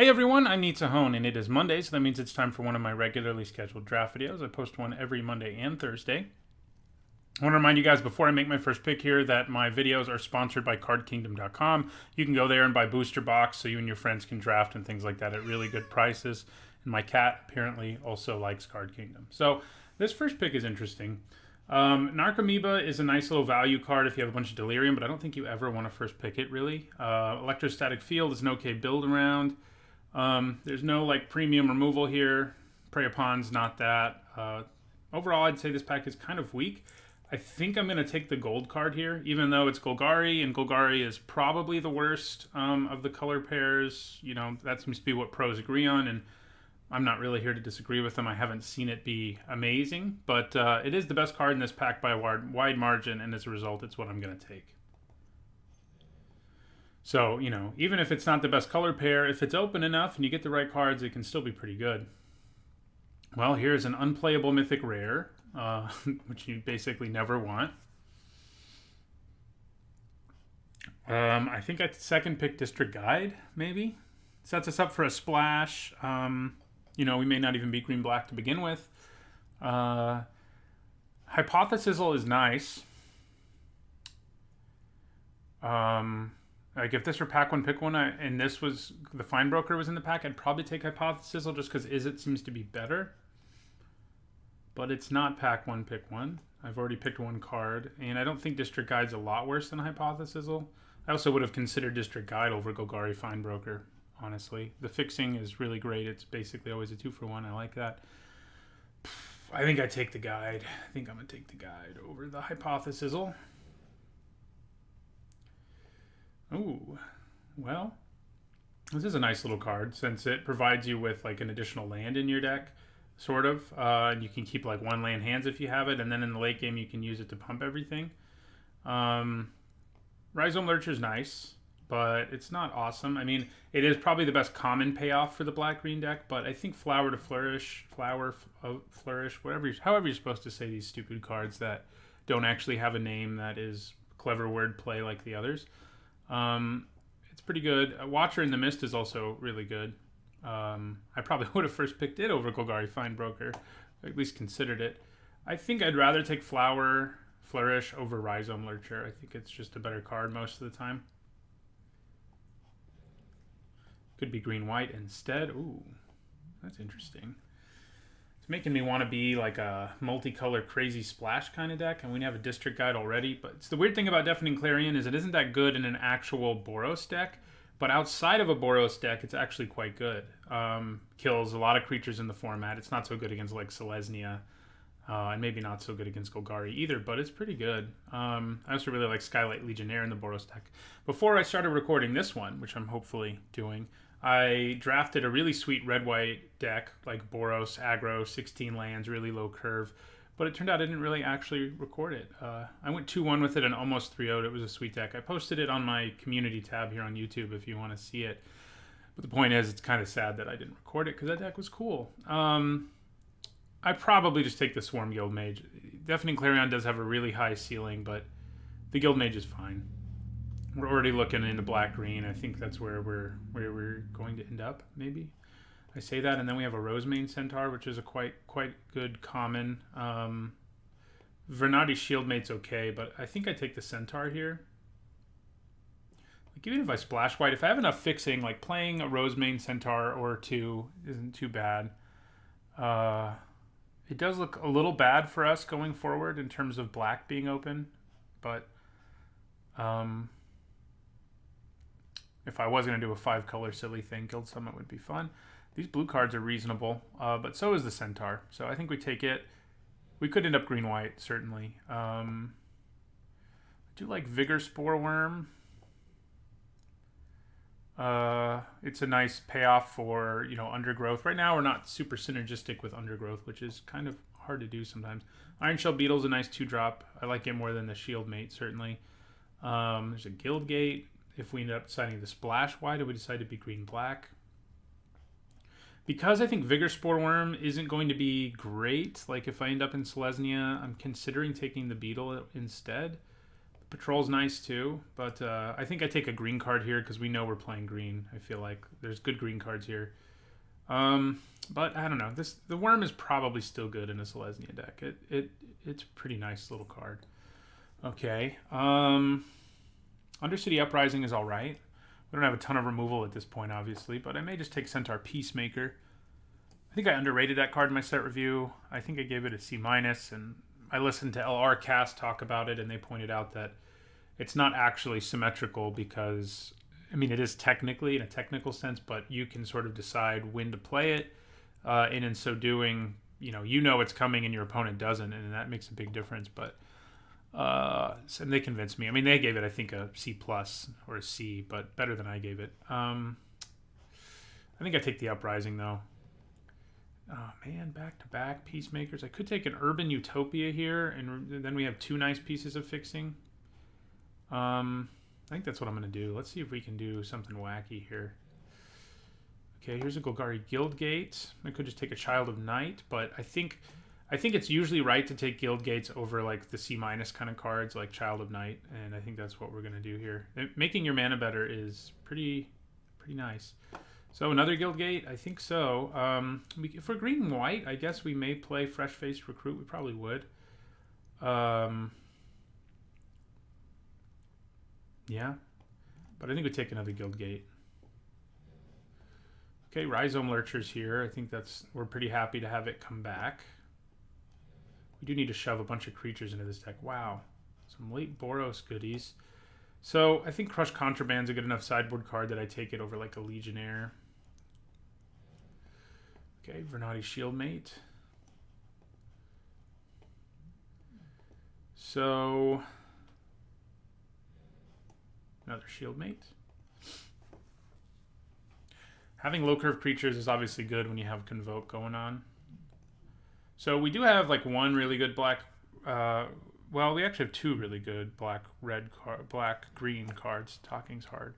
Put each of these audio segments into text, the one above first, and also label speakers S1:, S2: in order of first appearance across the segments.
S1: Hey everyone, I'm Hone, and it is Monday, so that means it's time for one of my regularly scheduled draft videos. I post one every Monday and Thursday. I want to remind you guys before I make my first pick here that my videos are sponsored by CardKingdom.com. You can go there and buy booster box so you and your friends can draft and things like that at really good prices. And my cat apparently also likes Card Kingdom. So this first pick is interesting. Narcomoeba is a nice little value card if you have a bunch of Delirium, but I don't think you ever want to first pick it really. Electrostatic Field is an okay build around. There's no like premium removal here. Prey Upon's not that. Overall, I'd say this pack is kind of weak. I think I'm going to take the gold card here, even though it's Golgari, and Golgari is probably the worst of the color pairs. You know, that seems to be what pros agree on, and I'm not really here to disagree with them. I haven't seen it be amazing, but it is the best card in this pack by a wide margin, and as a result, it's what I'm going to take. So, you know, even if it's not the best color pair, if it's open enough and you get the right cards, it can still be pretty good. Well, here's an unplayable mythic rare, which you basically never want. I think I'd second pick District Guide, maybe. Sets us up for a splash. You know, we may not even be green-black to begin with. Hypothesizzle is nice. Like if this were pack one, pick one, and this was the Fine Broker was in the pack, I'd probably take Hypothesizzle just because Izzet seems to be better. But it's not pack one, pick one. I've already picked one card, and I don't think District Guide's a lot worse than Hypothesizzle. I also would have considered District Guide over Golgari Fine Broker, honestly. The fixing is really great. It's basically always a 2-for-1. I like that. I think I take the Guide. I think I'm going to take the Guide over the Hypothesizzle. Ooh, well, this is a nice little card since it provides you with like an additional land in your deck, sort of. And you can keep like one land hands if you have it, and then in the late game you can use it to pump everything. Rhizome Lurcher is nice, but it's not awesome. I mean, it is probably the best common payoff for the black-green deck, but I think Flower to Flourish, however you're supposed to say these stupid cards that don't actually have a name that is clever wordplay like the others. It's pretty good. Watcher in the Mist is also really good. I probably would have first picked it over Golgari Fine Broker, or at least considered it. I think I'd rather take Flower Flourish over Rhizome Lurcher. I think it's just a better card most of the time. Could be green-white instead. Ooh, that's interesting. It's making me want to be like a multicolor crazy splash kind of deck, and we have a District Guide already. But it's the weird thing about Deafening Clarion is it isn't that good in an actual Boros deck, but outside of a Boros deck, it's actually quite good. Kills a lot of creatures in the format. It's not so good against like Selesnya, and maybe not so good against Golgari either, but it's pretty good. I also really like Skylight Legionnaire in the Boros deck. Before I started recording this one, which I'm hopefully doing, I drafted a really sweet red-white deck, like Boros, aggro, 16 lands, really low curve, but it turned out I didn't really actually record it. I went 2-1 with it and almost 3-0'd. It was a sweet deck. I posted it on my community tab here on YouTube if you want to see it. But the point is, it's kind of sad that I didn't record it because that deck was cool. I probably just take the Swarm Guild Mage. Deafening Clarion does have a really high ceiling, but the Guild Mage is fine. We're already looking into black-green. I think that's where we're going to end up, maybe. I say that, and then we have a Rosemane Centaur, which is a quite good common. Vernati Shieldmate's okay, but I think I take the Centaur here. Like even if I splash white, if I have enough fixing, like playing a Rosemane Centaur or two isn't too bad. It does look a little bad for us going forward in terms of black being open, but if I was going to do a 5-color silly thing, Guild Summit would be fun. These blue cards are reasonable, but so is the Centaur. So I think we take it. We could end up green-white, certainly. I do like Vigor Spore Worm. It's a nice payoff for, you know, Undergrowth. Right now we're not super synergistic with Undergrowth, which is kind of hard to do sometimes. Iron Shell Beetle's a nice 2-drop. I like it more than the Shield Mate, certainly. There's a Guild Gate. If we end up deciding to splash, why do we decide to be green-black? Because I think Vigor Spore Worm isn't going to be great, like if I end up in Selesnya, I'm considering taking the Beetle instead. Patrol's nice too, but I think I take a green card here because we know we're playing green. I feel like there's good green cards here. But I don't know. The Worm is probably still good in a Selesnya deck. It's a pretty nice little card. Okay. Undercity Uprising is all right. We don't have a ton of removal at this point, obviously, but I may just take Centaur Peacemaker. I think I underrated that card in my set review. I think I gave it a C-, and I listened to LR Cast talk about it, and they pointed out that it's not actually symmetrical because, I mean, it is technically in a technical sense, but you can sort of decide when to play it, and in so doing, you know it's coming and your opponent doesn't, and that makes a big difference. But and they convinced me. I mean, they gave it, I think, a C+ or a C, but better than I gave it. I think I take the Uprising though. Oh man, back-to-back Peacemakers. I could take an Urban Utopia here, and then we have 2 nice pieces of fixing. I think that's what I'm going to do. Let's see if we can do something wacky here. Okay, here's a Golgari Guildgate. I could just take a Child of Night, but I think it's usually right to take Guildgates over like the C- kind of cards like Child of Night, and I think that's what we're going to do here. Making your mana better is pretty nice. So another Guildgate? I think so. For green and white, I guess we may play Fresh-Faced Recruit. We probably would. Yeah. But I think we take another Guildgate. Okay, Rhizome Lurchers here. I think we're pretty happy to have it come back. We do need to shove a bunch of creatures into this deck. Wow. Some late Boros goodies. So I think Crush Contraband's a good enough sideboard card that I take it over like a Legionnaire. Okay, Vernati Shieldmate. So another Shieldmate. Having low curve creatures is obviously good when you have Convoke going on. So we do have like one really good black. Well, we actually have 2 really good black-green cards. Talking's hard.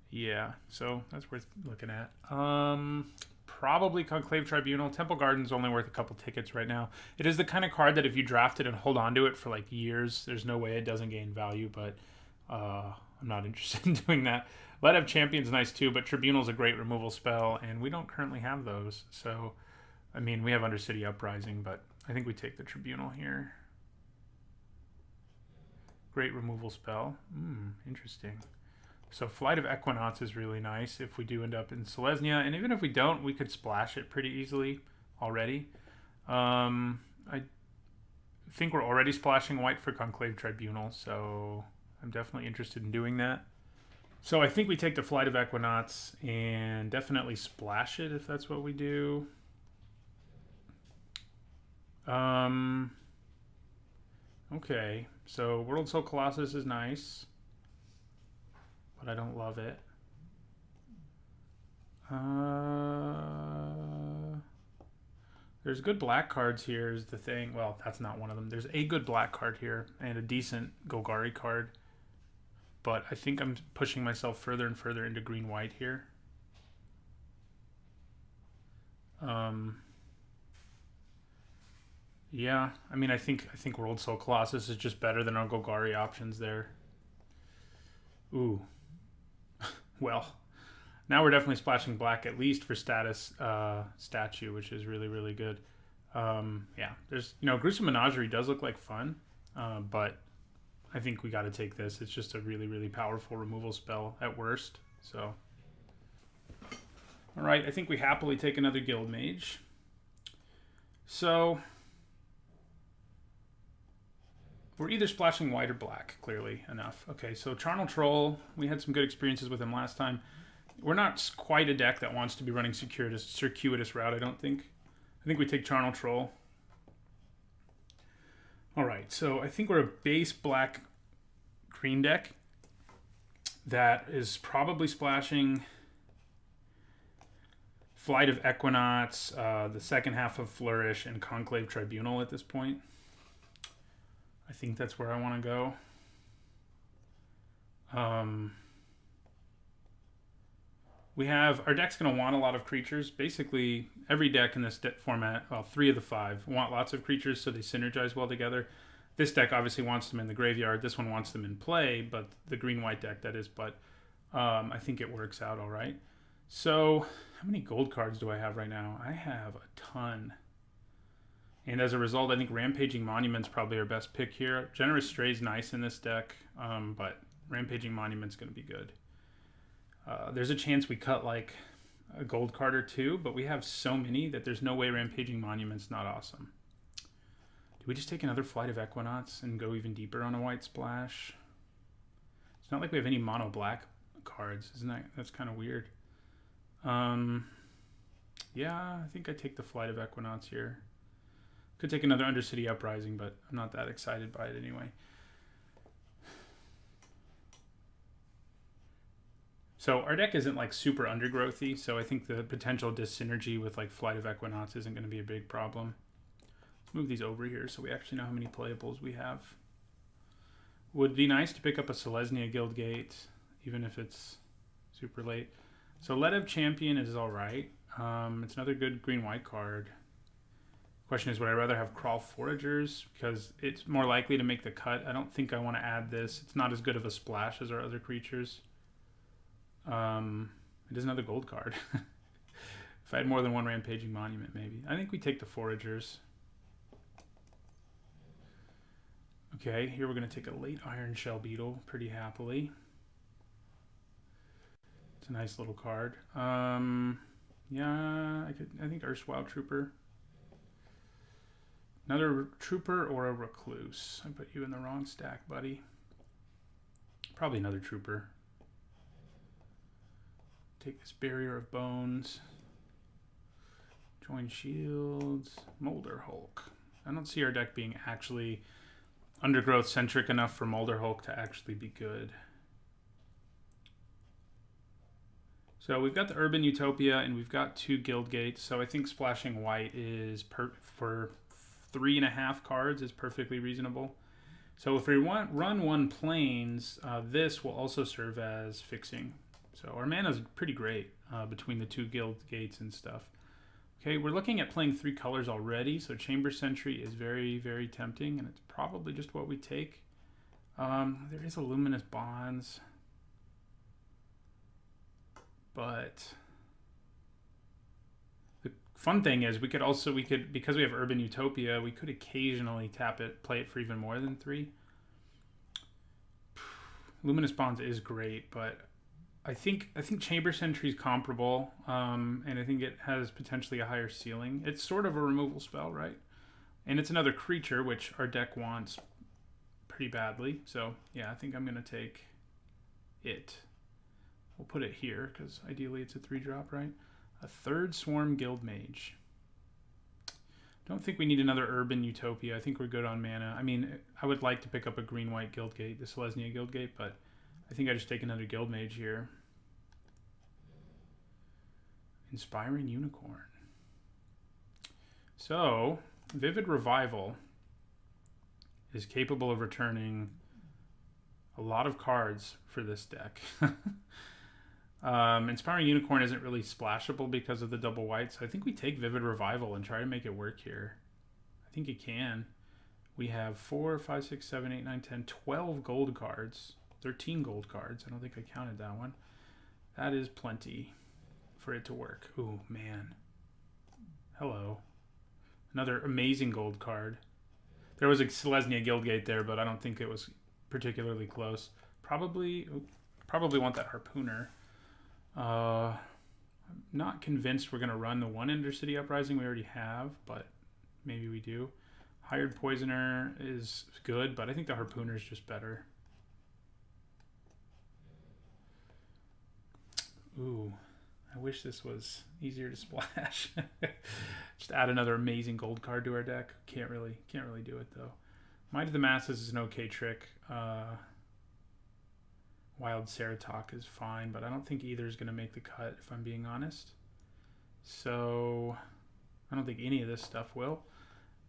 S1: Yeah, so that's worth looking at. Probably Conclave Tribunal. Temple Garden's only worth a couple tickets right now. It is the kind of card that if you draft it and hold on to it for like years, there's no way it doesn't gain value, but I'm not interested in doing that. Let Have Champion's nice too, but Tribunal's a great removal spell, and we don't currently have those. So, I mean, we have Undercity Uprising, but I think we take the Tribunal here. Great removal spell. Interesting. So Flight of Equinox is really nice if we do end up in Selesnya, and even if we don't, we could splash it pretty easily already. I think we're already splashing white for Conclave Tribunal, so I'm definitely interested in doing that. So I think we take the Flight of Equinox and definitely splash it if that's what we do. Okay, so World Soul Colossus is nice, but I don't love it. There's good black cards here is the thing. Well, that's not one of them. There's a good black card here and a decent Golgari card. But I think I'm pushing myself further and further into green-white here. Yeah, I mean, I think World Soul Colossus is just better than our Golgari options there. Ooh. Well, now we're definitely splashing black, at least for status statue, which is really, really good. Yeah, there's, Gruesome Menagerie does look like fun, but I think we got to take this. It's just a really, really powerful removal spell at worst. So, all right, I think we happily take another Guild Mage. So, we're either splashing white or black, clearly enough. Okay, so Charnel Troll, we had some good experiences with him last time. We're not quite a deck that wants to be running circuitous route, I don't think. I think we take Charnel Troll. All right, so I think we're a base black green deck that is probably splashing Flight of Equinox, the second half of Flourish, and Conclave Tribunal at this point. I think that's where I want to go. Our deck's going to want a lot of creatures. Basically, every deck in this format, well, 3 of the 5, want lots of creatures so they synergize well together. This deck obviously wants them in the graveyard. This one wants them in play, but the green-white deck, that is. But I think it works out all right. So how many gold cards do I have right now? I have a ton. And as a result, I think Rampaging Monument's probably our best pick here. Generous Stray's nice in this deck, but Rampaging Monument's going to be good. There's a chance we cut like a gold card or two, but we have so many that there's no way Rampaging Monument's not awesome. Do we just take another Flight of Equinox and go even deeper on a white splash? It's not like we have any mono black cards, isn't that? That's kind of weird. Yeah, I think I take the Flight of Equinox here. Could take another Undercity Uprising, but I'm not that excited by it anyway. So our deck isn't like super undergrowthy, so I think the potential dyssynergy with like Flight of Equinox isn't going to be a big problem. Let's move these over here so we actually know how many playables we have. Would be nice to pick up a Selesnya Guildgate, even if it's super late. So Ledev Champion is all right. It's another good green-white card. Question is, would I rather have Crawl Foragers because it's more likely to make the cut? I don't think I want to add this. It's not as good of a splash as our other creatures. It is another gold card. If I had more than one Rampaging Monument, maybe. I think we take the Foragers. Okay, here we're going to take a late Iron Shell Beetle pretty happily. It's a nice little card. Yeah, I think Erstwhile Trooper. Another Trooper or a Recluse. I put you in the wrong stack, buddy. Probably another Trooper. Take this Barrier of Bones. Join Shields. Molder Hulk. I don't see our deck being actually undergrowth centric enough for Molder Hulk to actually be good. So we've got the Urban Utopia and we've got 2 Guildgates. So I think splashing white is for 3.5 cards is perfectly reasonable. So if we run 1 Plains, this will also serve as fixing. So our mana is pretty great between the 2 Guildgates and stuff. Okay, we're looking at playing 3 colors already, so Chamber Sentry is very, very tempting, and it's probably just what we take. There is a Luminous Bonds, but the fun thing is we could because we have Urban Utopia, we could occasionally tap it, play it for even more than 3. Luminous Bonds is great, but I think Chamber Sentry is comparable, and I think it has potentially a higher ceiling. It's sort of a removal spell, right? And it's another creature, which our deck wants pretty badly. So, yeah, I think I'm going to take it. We'll put it here, because ideally it's a 3-drop, right? A 3rd Swarm Guildmage. Don't think we need another Urban Utopia. I think we're good on mana. I mean, I would like to pick up a green-white Guildgate, the Selesnya Guildgate, but I think I just take another Guildmage here. Inspiring Unicorn. So, Vivid Revival is capable of returning a lot of cards for this deck. Inspiring Unicorn isn't really splashable because of the double white, so I think we take Vivid Revival and try to make it work here. I think it can. We have 4, 5, 6, 7, 8, 9, 10, 12 gold cards. 13 gold cards. I don't think I counted that one. That is plenty for it to work. Ooh, man. Hello. Another amazing gold card. There was a Selesnya Guildgate there, but I don't think it was particularly close. Probably want that Harpooner. I'm not convinced we're going to run the 1 Undercity Uprising we already have, but maybe we do. Hired Poisoner is good, but I think the Harpooner is just better. Ooh, I wish this was easier to splash. Just add another amazing gold card to our deck. Can't really do it though. Might of the Masses is an okay trick. Wild Ceratok is fine, but I don't think either is going to make the cut if I'm being honest. So I don't think any of this stuff will.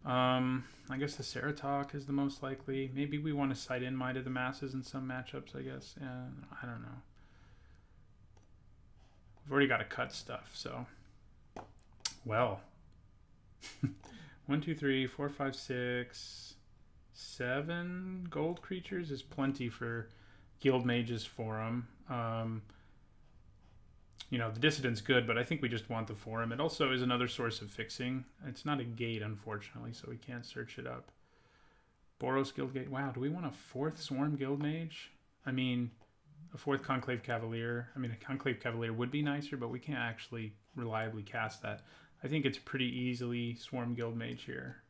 S1: I guess the Ceratok is the most likely. Maybe we want to side in Might of the Masses in some matchups, I guess. I don't know. We've already got to cut stuff, so. Well. 1, 2, 3, 4, 5, 6, 7 gold creatures is plenty for Guild Mage's Forum. You know, the Dissident's good, but I think we just want the Forum. It also is another source of fixing. It's not a gate, unfortunately, so we can't search it up. Boros Guild Gate. Wow, do we want a 4th Swarm Guild Mage? I mean, a 4th Conclave Cavalier. I mean, a Conclave Cavalier would be nicer, but we can't actually reliably cast that. I think it's pretty easily Swarm Guild Mage here.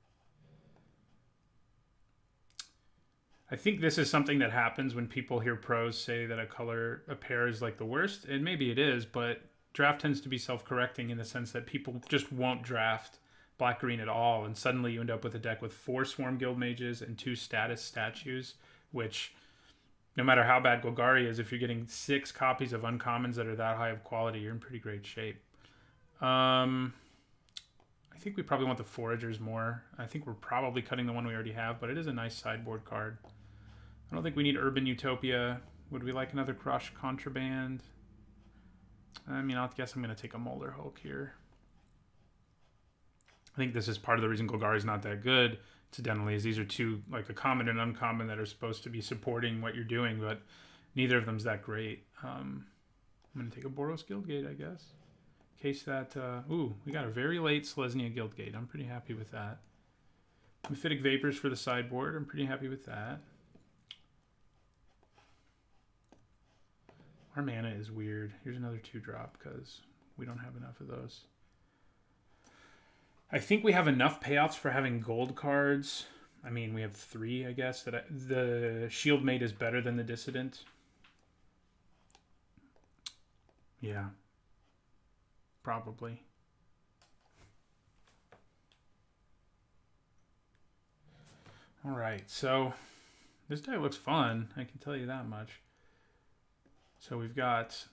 S1: I think this is something that happens when people hear pros say that a pair is like the worst, and maybe it is, but draft tends to be self-correcting in the sense that people just won't draft black-green at all, and suddenly you end up with a deck with 4 Swarm Guild Mages and 2 status statues, which, no matter how bad Golgari is, if you're getting 6 copies of uncommons that are that high of quality, you're in pretty great shape. I think we probably want the Foragers more. I think we're probably cutting the one we already have, but it is a nice sideboard card. I don't think we need Urban Utopia. Would we like another Crush Contraband? I mean, I guess I'm going to take a Molder Hulk here. I think this is part of the reason Golgari is not that good, incidentally, is these are 2, like a common and uncommon, that are supposed to be supporting what you're doing, but neither of them's that great. I'm going to take a Boros Guildgate, I guess. In case that... ooh, we got a very late Selesnya Guildgate. I'm pretty happy with that. Mephitic Vapors for the sideboard. I'm pretty happy with that. Our mana is weird. Here's another 2-drop because we don't have enough of those. I think we have enough payoffs for having gold cards. I mean, we have 3, I guess. The Shield Mate is better than the Dissident. Yeah. Probably. All right, so this deck looks fun. I can tell you that much. So we've got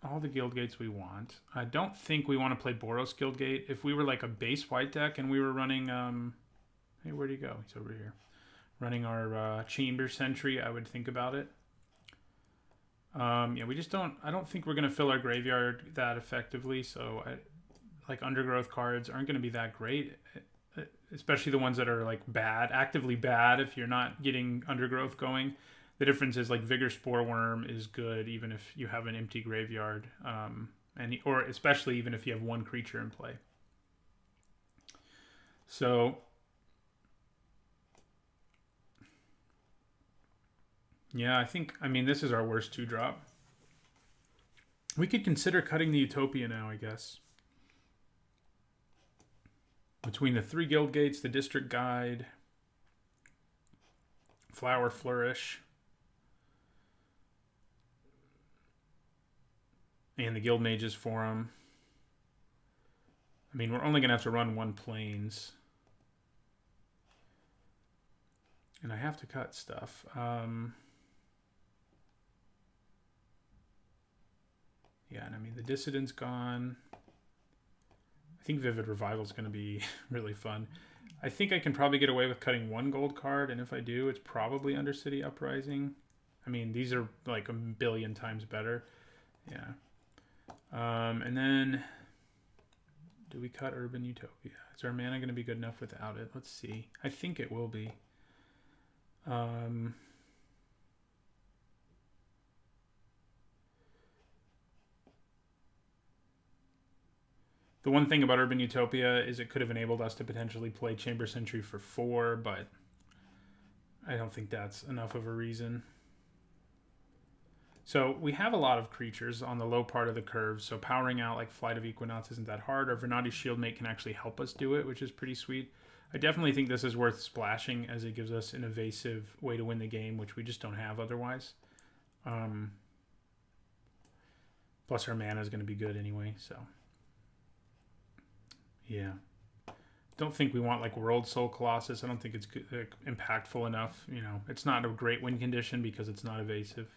S1: all the guild gates we want. I don't think we want to play Boros Guildgate. If we were like a base white deck and we were running... hey, where'd he go? He's over here. Running our Chamber Sentry, I would think about it. Yeah, we just don't... I don't think we're going to fill our graveyard that effectively, so like Undergrowth cards aren't going to be that great, especially the ones that are like bad, actively bad if you're not getting Undergrowth going. The difference is like Vigor Spore Worm is good even if you have an empty graveyard, or especially even if you have 1 creature in play. So yeah, I mean, this is our worst 2-drop. We could consider cutting the Utopia now, I guess. Between the 3 guild gates, the District Guide, Flower Flourish, and the Guild Mages Forum. I mean, we're only going to have to run 1 Plains. And I have to cut stuff. Yeah, and I mean, the Dissident's gone. I think Vivid Revival is going to be really fun. I think I can probably get away with cutting 1 gold card, and if I do, it's probably Undercity Uprising. I mean, these are like a billion times better. Yeah. And then, do we cut Urban Utopia? Is our mana going to be good enough without it? Let's see. I think it will be. The one thing about Urban Utopia is it could have enabled us to potentially play Chamber Sentry for 4, but I don't think that's enough of a reason. So we have a lot of creatures on the low part of the curve, so powering out like Flight of Equinox isn't that hard. Our Venati's Shieldmate can actually help us do it, which is pretty sweet. I definitely think this is worth splashing as it gives us an evasive way to win the game, which we just don't have otherwise. Plus our mana is going to be good anyway, so... yeah. Don't think we want like World Soul Colossus. I don't think it's good, impactful enough. You know, it's not a great win condition because it's not evasive.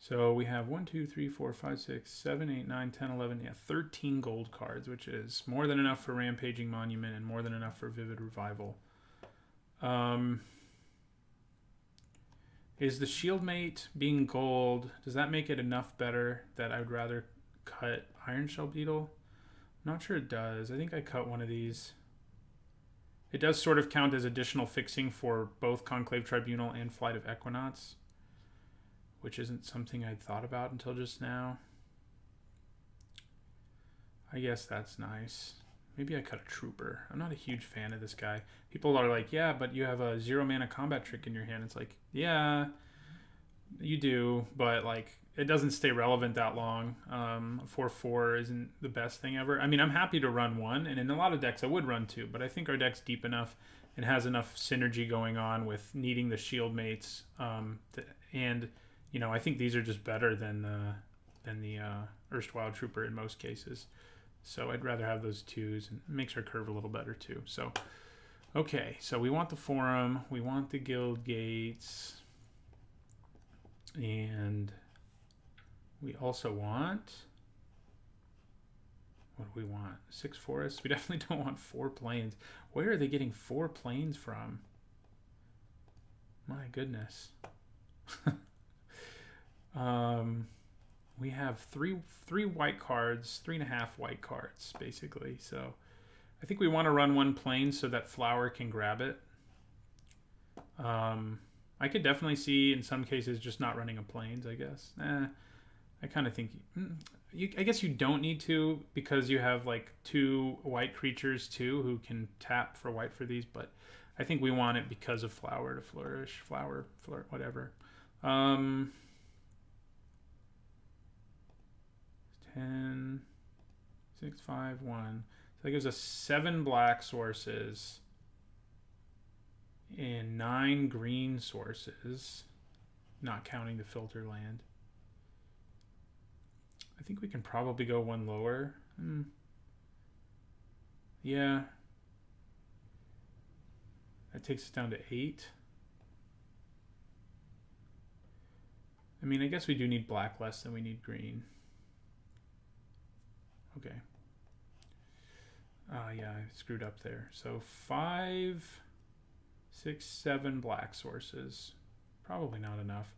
S1: So we have 1, 2, 3, 4, 5, 6, 7, 8, 9, 10, 11, 13 gold cards, which is more than enough for Rampaging Monument and more than enough for Vivid Revival. Is the Shieldmate being gold, does that make it enough better that I would rather cut Iron Shell Beetle? I'm not sure it does. I think I cut one of these. It does sort of count as additional fixing for both Conclave Tribunal and Flight of Equinox, which isn't something I'd thought about until just now. I guess that's nice. Maybe I cut a Trooper. I'm not a huge fan of this guy. People are like, yeah, but you have a 0 mana combat trick in your hand. It's like, yeah, you do, but like it doesn't stay relevant that long. 4/4 isn't the best thing ever. I mean, I'm happy to run one, and in a lot of decks I would run two, but I think our deck's deep enough and has enough synergy going on with needing the shield mates. And you know, I think these are just better than the Erstwhile Trooper in most cases. So I'd rather have those twos, and it makes our curve a little better too. So, okay, so we want the Forum, we want the Guild Gates, and we also want, what do we want? 6 forests? We definitely don't want 4 plains. Where are they getting 4 plains from? My goodness. We have three white cards, 3.5 white cards, basically. So I think we want to run 1 plain so that Flower can grab it. I could definitely see in some cases just not running a plains, I guess. I kind of think I guess you don't need to, because you have like 2 white creatures too who can tap for white for these, but I think we want it because of Flower to flourish, flower, whatever. 10, 6, 5, 1. So that gives us 7 black sources and 9 green sources, not counting the filter land. I think we can probably go 1 lower. Yeah. That takes us down to 8. I mean, I guess we do need black less than we need green. Okay. Yeah, I screwed up there. So 5, 6, 7 black sources. Probably not enough.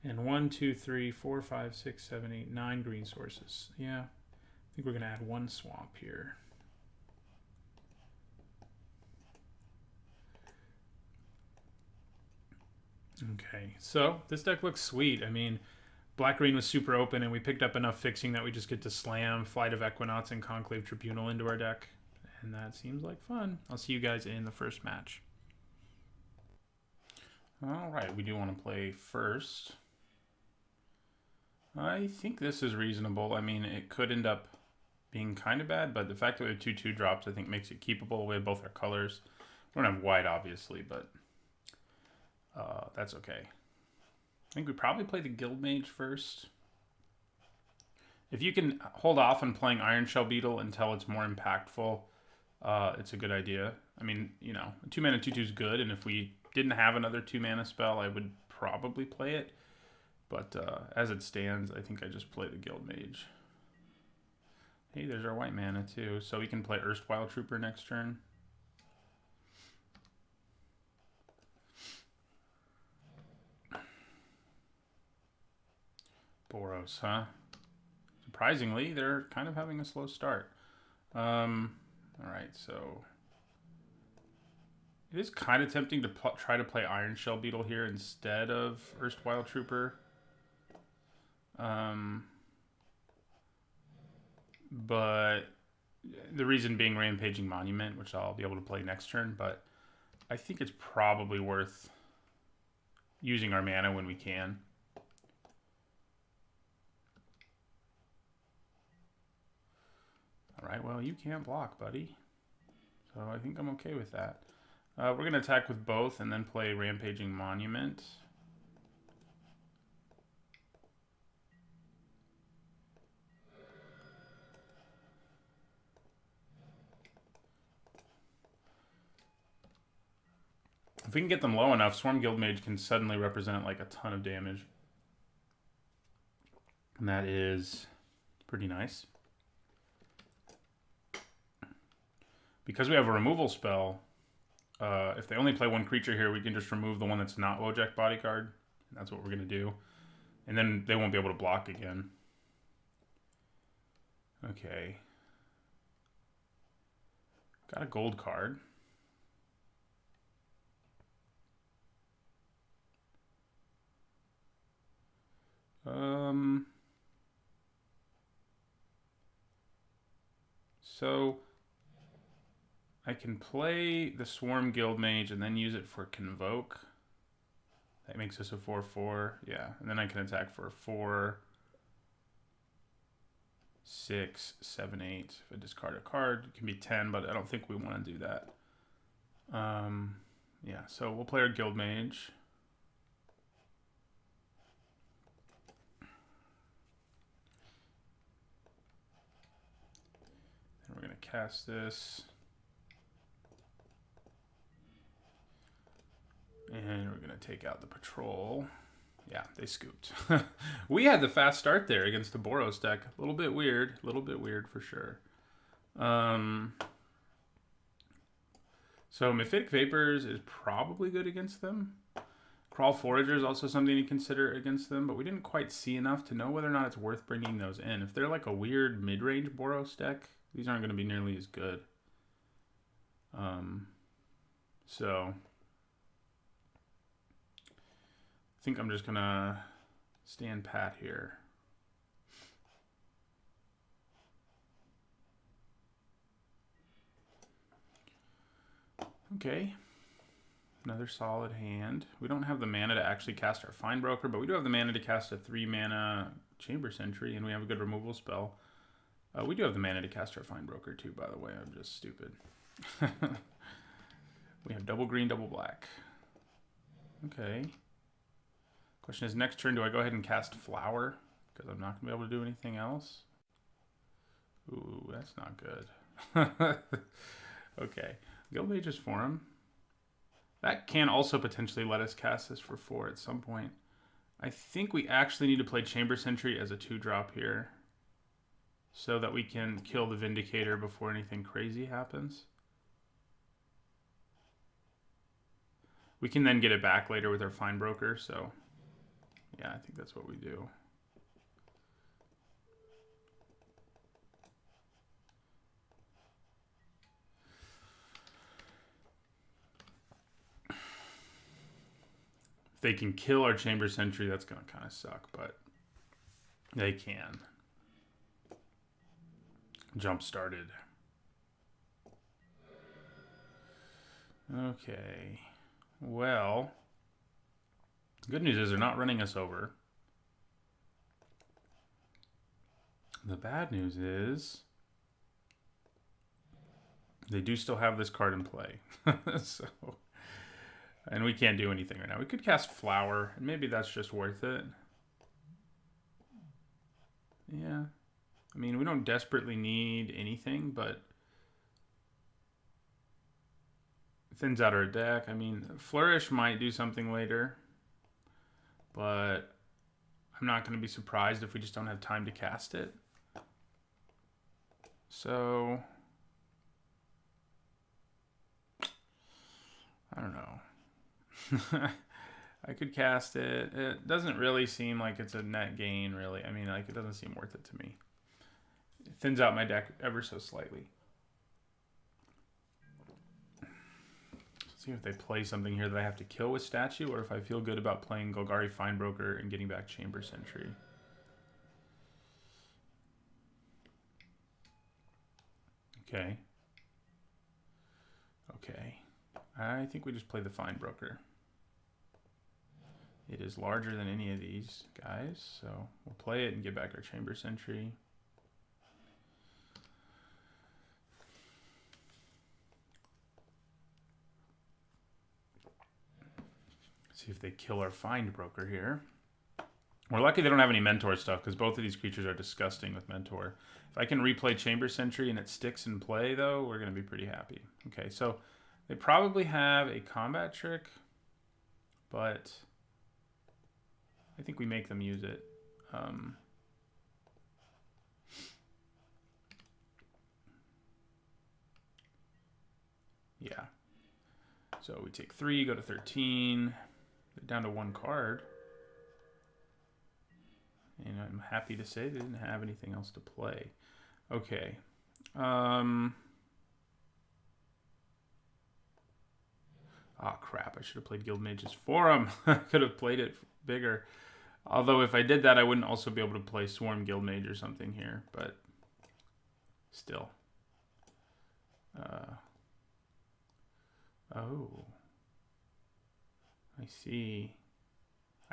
S1: And 1, 2, 3, 4, 5, 6, 7, 8, 9 green sources. Yeah. I think we're going to add 1 swamp here. Okay, so this deck looks sweet. I mean, black-green was super open, and we picked up enough fixing that we just get to slam Flight of Equinox and Conclave Tribunal into our deck. And that seems like fun. I'll see you guys in the first match. All right, we do want to play first. I think this is reasonable. I mean, it could end up being kind of bad, but the fact that we have 2/2 drops, I think, makes it keepable. We have both our colors. We don't have white, obviously, but that's okay. I think we probably play the Guild Mage first. If you can hold off on playing Iron Shell Beetle until it's more impactful, it's a good idea. I mean, you know, a 2-mana 2/2 is good, and if we didn't have another 2-mana spell, I would probably play it. But as it stands, I think I just play the Guild Mage. Hey, there's our white mana too, so we can play Erstwhile Trooper next turn. Boros, huh? Surprisingly, they're kind of having a slow start. Alright, so it is kind of tempting to try to play Iron Shell Beetle here instead of Erstwhile Trooper. But the reason being Rampaging Monument, which I'll be able to play next turn, but I think it's probably worth using our mana when we can. Alright, well, you can't block, buddy. So I think I'm okay with that. We're going to attack with both and then play Rampaging Monument. If we can get them low enough, Swarm Guild Mage can suddenly represent like a ton of damage. And that is pretty nice. Because we have a removal spell, if they only play 1 creature here, we can just remove the one that's not Wojak Bodyguard. That's what we're going to do. And then they won't be able to block again. Okay. Got a gold card. So I can play the Swarm Guildmage and then use it for Convoke. That makes us a 4/4. Yeah, and then I can attack for a 4, 6, 7, 8. If I discard a card, it can be 10, but I don't think we want to do that. Yeah, so we'll play our Guildmage. Then we're going to cast this. And we're going to take out the patrol. Yeah, they scooped. We had the fast start there against the Boros deck. A little bit weird for sure. So Mephitic Vapors is probably good against them. Crawl Forager is also something to consider against them, but we didn't quite see enough to know whether or not it's worth bringing those in. If they're like a weird mid-range Boros deck, these aren't going to be nearly as good. So I think I'm just going to stand pat here. Okay. Another solid hand. We don't have the mana to actually cast our Find Broker, but we do have the mana to cast a 3-mana Chamber Sentry, and we have a good removal spell. We do have the mana to cast our Find Broker too, by the way. I'm just stupid. We have double green, double black. Okay. Question is, next turn, do I go ahead and cast Flower? Because I'm not going to be able to do anything else. Ooh, that's not good. Okay. Guildmage's Forum. That can also potentially let us cast this for 4 at some point. I think we actually need to play Chamber Sentry as a 2-drop here, so that we can kill the Vindicator before anything crazy happens. We can then get it back later with our Find Broker, so yeah, I think that's what we do. If they can kill our Chamber Sentry, that's going to kind of suck, but they can. Jump started. Okay. Well, good news is they're not running us over. The bad news is they do still have this card in play. So, and we can't do anything right now. We could cast Flower, and maybe that's just worth it. Yeah. I mean, we don't desperately need anything, but it thins out our deck. I mean, Flourish might do something later, but I'm not going to be surprised if we just don't have time to cast it. So, I don't know. I could cast it. It doesn't really seem like it's a net gain, really. I mean, like, it doesn't seem worth it to me. It thins out my deck ever so slightly. Let's see if they play something here that I have to kill with Statue, or if I feel good about playing Golgari Findbroker and getting back Chamber Sentry. Okay. Okay. I think we just play the Findbroker. It is larger than any of these guys, so we'll play it and get back our Chamber Sentry. See if they kill our Findbroker here. We're lucky they don't have any Mentor stuff, because both of these creatures are disgusting with Mentor. If I can replay Chamber Sentry and it sticks in play, though, we're going to be pretty happy. Okay, so they probably have a combat trick, but I think we make them use it. Yeah. So we take 3, go to 13, down to 1 card. And I'm happy to say they didn't have anything else to play. Okay. Oh, crap. I should have played Guildmage's Forum. I could have played it bigger. Although if I did that, I wouldn't also be able to play Swarm Guildmage or something here, but still. Oh. I see.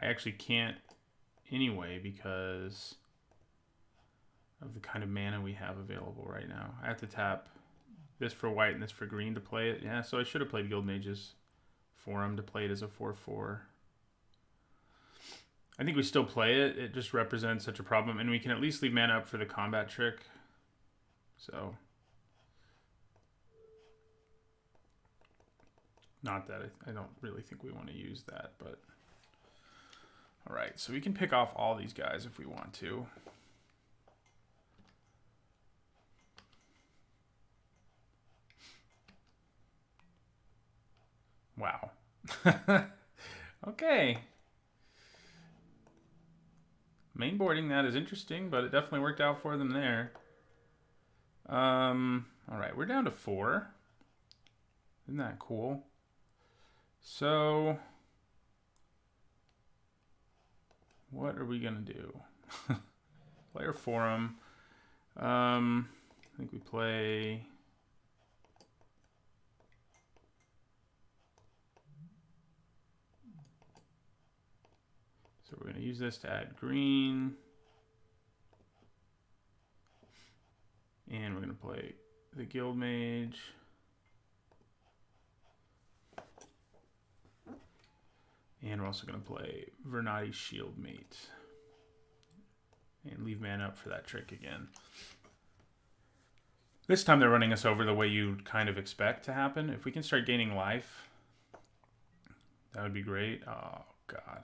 S1: I actually can't anyway because of the kind of mana we have available right now. I have to tap this for white and this for green to play it. Yeah, so I should have played Guildmage's Forum to play it as a 4/4. I think we still play it. It just represents such a problem. And we can at least leave mana up for the combat trick. So. Not that I don't really think we want to use that, but. Alright, so we can pick off all these guys if we want to. Wow. Okay. Mainboarding that is interesting, but it definitely worked out for them there. Alright, we're down to 4. Isn't that cool? So, what are we going to do? Player Forum. I think we play... So we're going to use this to add green. And we're going to play the Guildmage. And we're also going to play Vernati's Shieldmate. And leave mana up for that trick again. This time they're running us over the way you'd kind of expect to happen. If we can start gaining life, that would be great. Oh, God.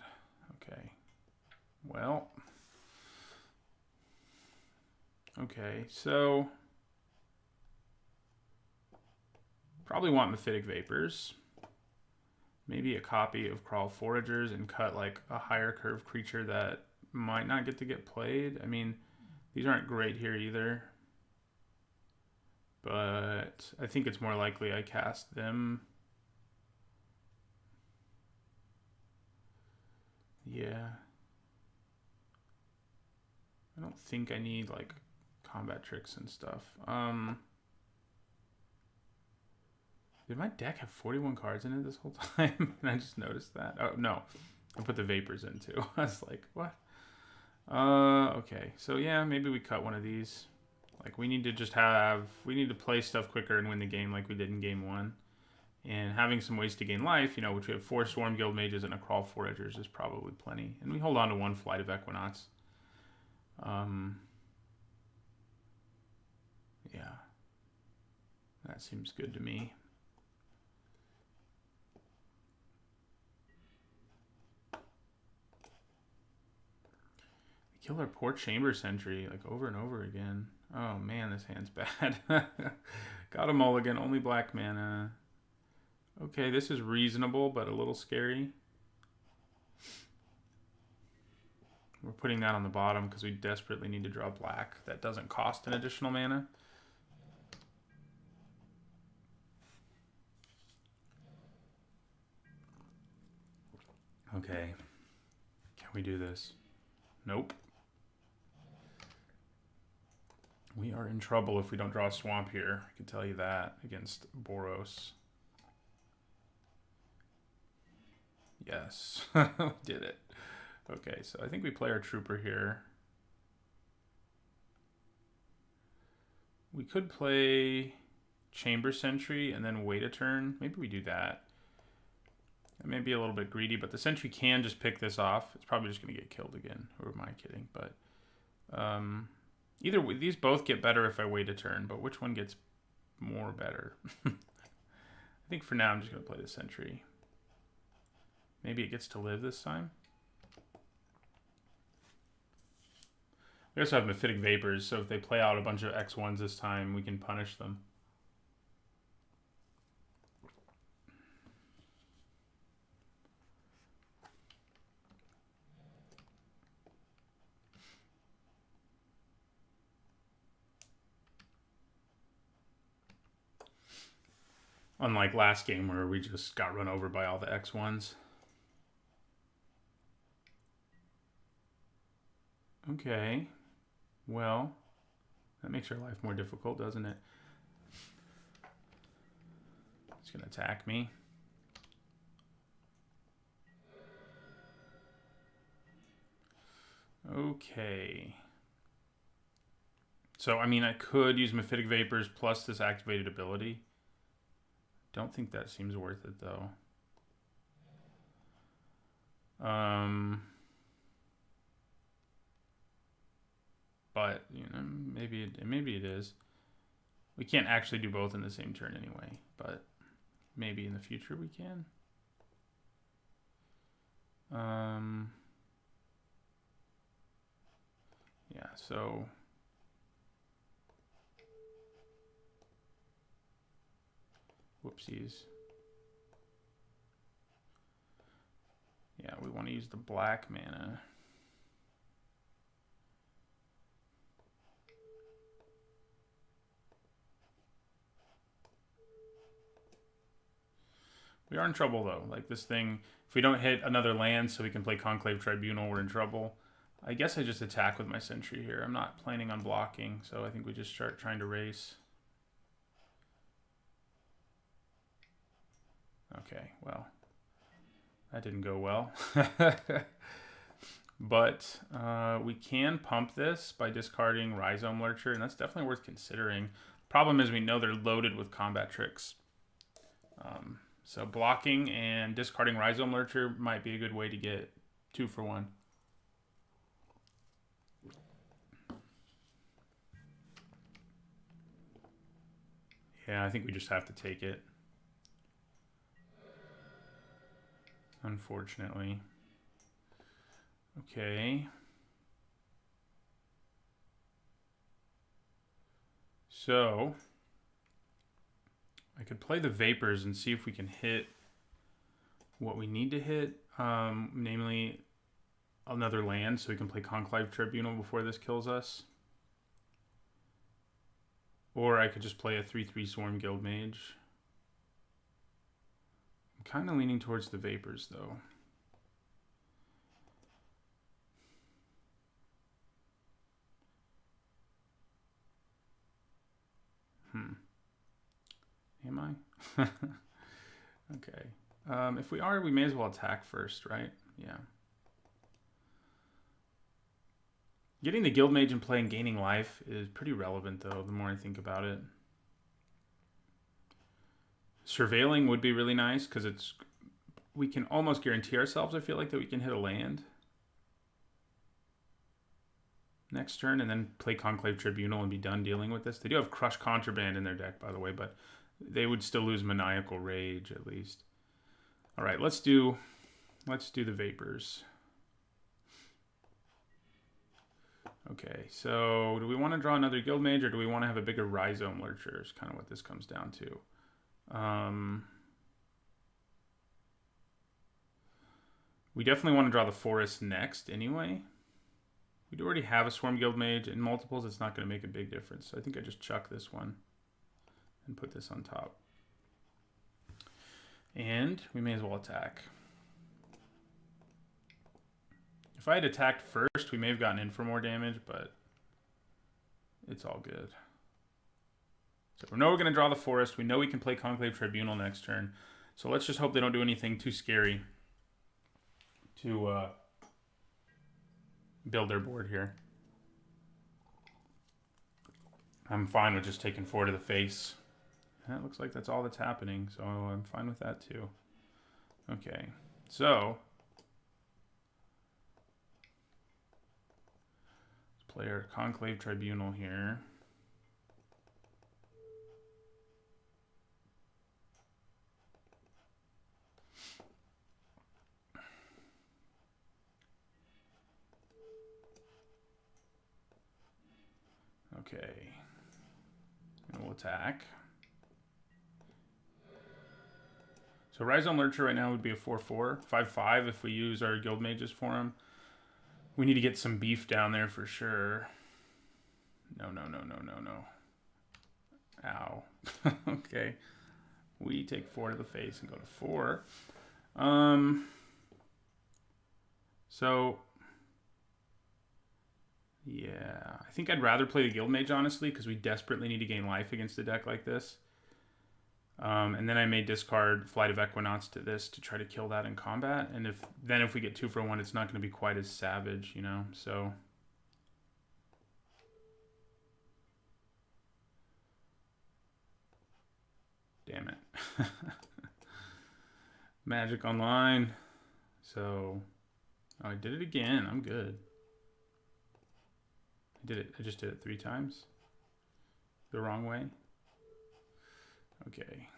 S1: Okay. Well. Okay, so. Probably want Mephitic Vapors. Maybe a copy of Crawl Foragers and cut like a higher curve creature that might not get to get played. I mean, these aren't great here either. But I think it's more likely I cast them. Yeah. I don't think I need like combat tricks and stuff. Did my deck have 41 cards in it this whole time? And I just noticed that. Oh, no. I put the Vapors in too. I was like, what? Okay. So yeah, maybe we cut one of these. Like we need to just we need to play stuff quicker and win the game like we did in game 1. And having some ways to gain life, you know, which we have 4 Swarm Guild Mages and a Crawl Foragers is probably plenty. And we hold on to 1 Flight of Equinox. Yeah. That seems good to me. Kill our poor Chamber Sentry like over and over again. Oh man, this hand's bad. Got a mulligan, only black mana. Okay, this is reasonable, but a little scary. We're putting that on the bottom because we desperately need to draw black. That doesn't cost an additional mana. Okay. Can we do this? Nope. We are in trouble if we don't draw a swamp here. I can tell you that against Boros. Yes, we did it. Okay, so I think we play our Trooper here. We could play Chamber Sentry and then wait a turn. Maybe we do that. It may be a little bit greedy, but the Sentry can just pick this off. It's probably just going to get killed again. Who am I kidding? But either way, these both get better if I wait a turn, but which one gets more better? I think for now I'm just going to play the Sentry. Maybe it gets to live this time. We also have Mephitic Vapors, so if they play out a bunch of X1s this time, we can punish them. Unlike last game where we just got run over by all the X1s. Okay. Well, that makes our life more difficult, doesn't it? It's going to attack me. Okay. So, I mean, I could use Mephitic Vapors plus this activated ability. Don't think that seems worth it, though. But, you know, maybe it is. We can't actually do both in the same turn anyway, but maybe in the future we can. Yeah, so whoopsies. Yeah, we want to use the black mana. We are in trouble, though. Like, this thing, if we don't hit another land so we can play Conclave Tribunal, we're in trouble. I guess I just attack with my Sentry here. I'm not planning on blocking, so I think we just start trying to race. Okay, well, that didn't go well. But we can pump this by discarding Rhizome Lurcher, and that's definitely worth considering. Problem is we know they're loaded with combat tricks. So blocking and discarding Rhizome Lurcher might be a good way to get 2 for 1. Yeah, I think we just have to take it. Unfortunately. Okay. So I could play the Vapors and see if we can hit what we need to hit, namely another land so we can play Conclave Tribunal before this kills us. Or I could just play a 3/3 Swarm Guild Mage. I'm kind of leaning towards the Vapors, though. Am I? Okay. If we are, we may as well attack first, right? Yeah. Getting the Guild Mage in play and gaining life is pretty relevant, though, the more I think about it. Surveilling would be really nice, because we can almost guarantee ourselves, I feel like, that we can hit a land next turn and then play Conclave Tribunal and be done dealing with this. They do have Crush Contraband in their deck, by the way, but they would still lose Maniacal Rage, at least. All right, let's do the Vapors. Okay, so do we want to draw another Guild Mage, or do we want to have a bigger Rhizome Lurcher? Is kind of what this comes down to. We definitely want to draw the Forest next anyway. We do already have a Swarm Guild Mage. In multiples, it's not going to make a big difference. So I think I just chuck this one and put this on top. And we may as well attack. If I had attacked first, we may have gotten in for more damage, but it's all good. So we know we're going to draw the Forest. We know we can play Conclave Tribunal next turn. So let's just hope they don't do anything too scary to build their board here. I'm fine with just taking 4 to the face. That looks like that's all that's happening, so I'm fine with that too. Okay, so let's play our Conclave Tribunal here. Okay, and we'll attack. So Rhizome Lurcher right now would be a 4/4, 5/5 if we use our Guild Mages for him. We need to get some beef down there for sure. No. Ow. Okay. We take 4 to the face and go to 4. So Yeah, I think I'd rather play the Guild Mage, honestly, because we desperately need to gain life against a deck like this. And then I may discard Flight of Equinox to this to try to kill that in combat. And if we get 2 for 1, it's not going to be quite as savage, you know? So... Damn it. Magic Online. So... Oh, I did it again. I'm good. I just did it 3 times. The wrong way. Okay.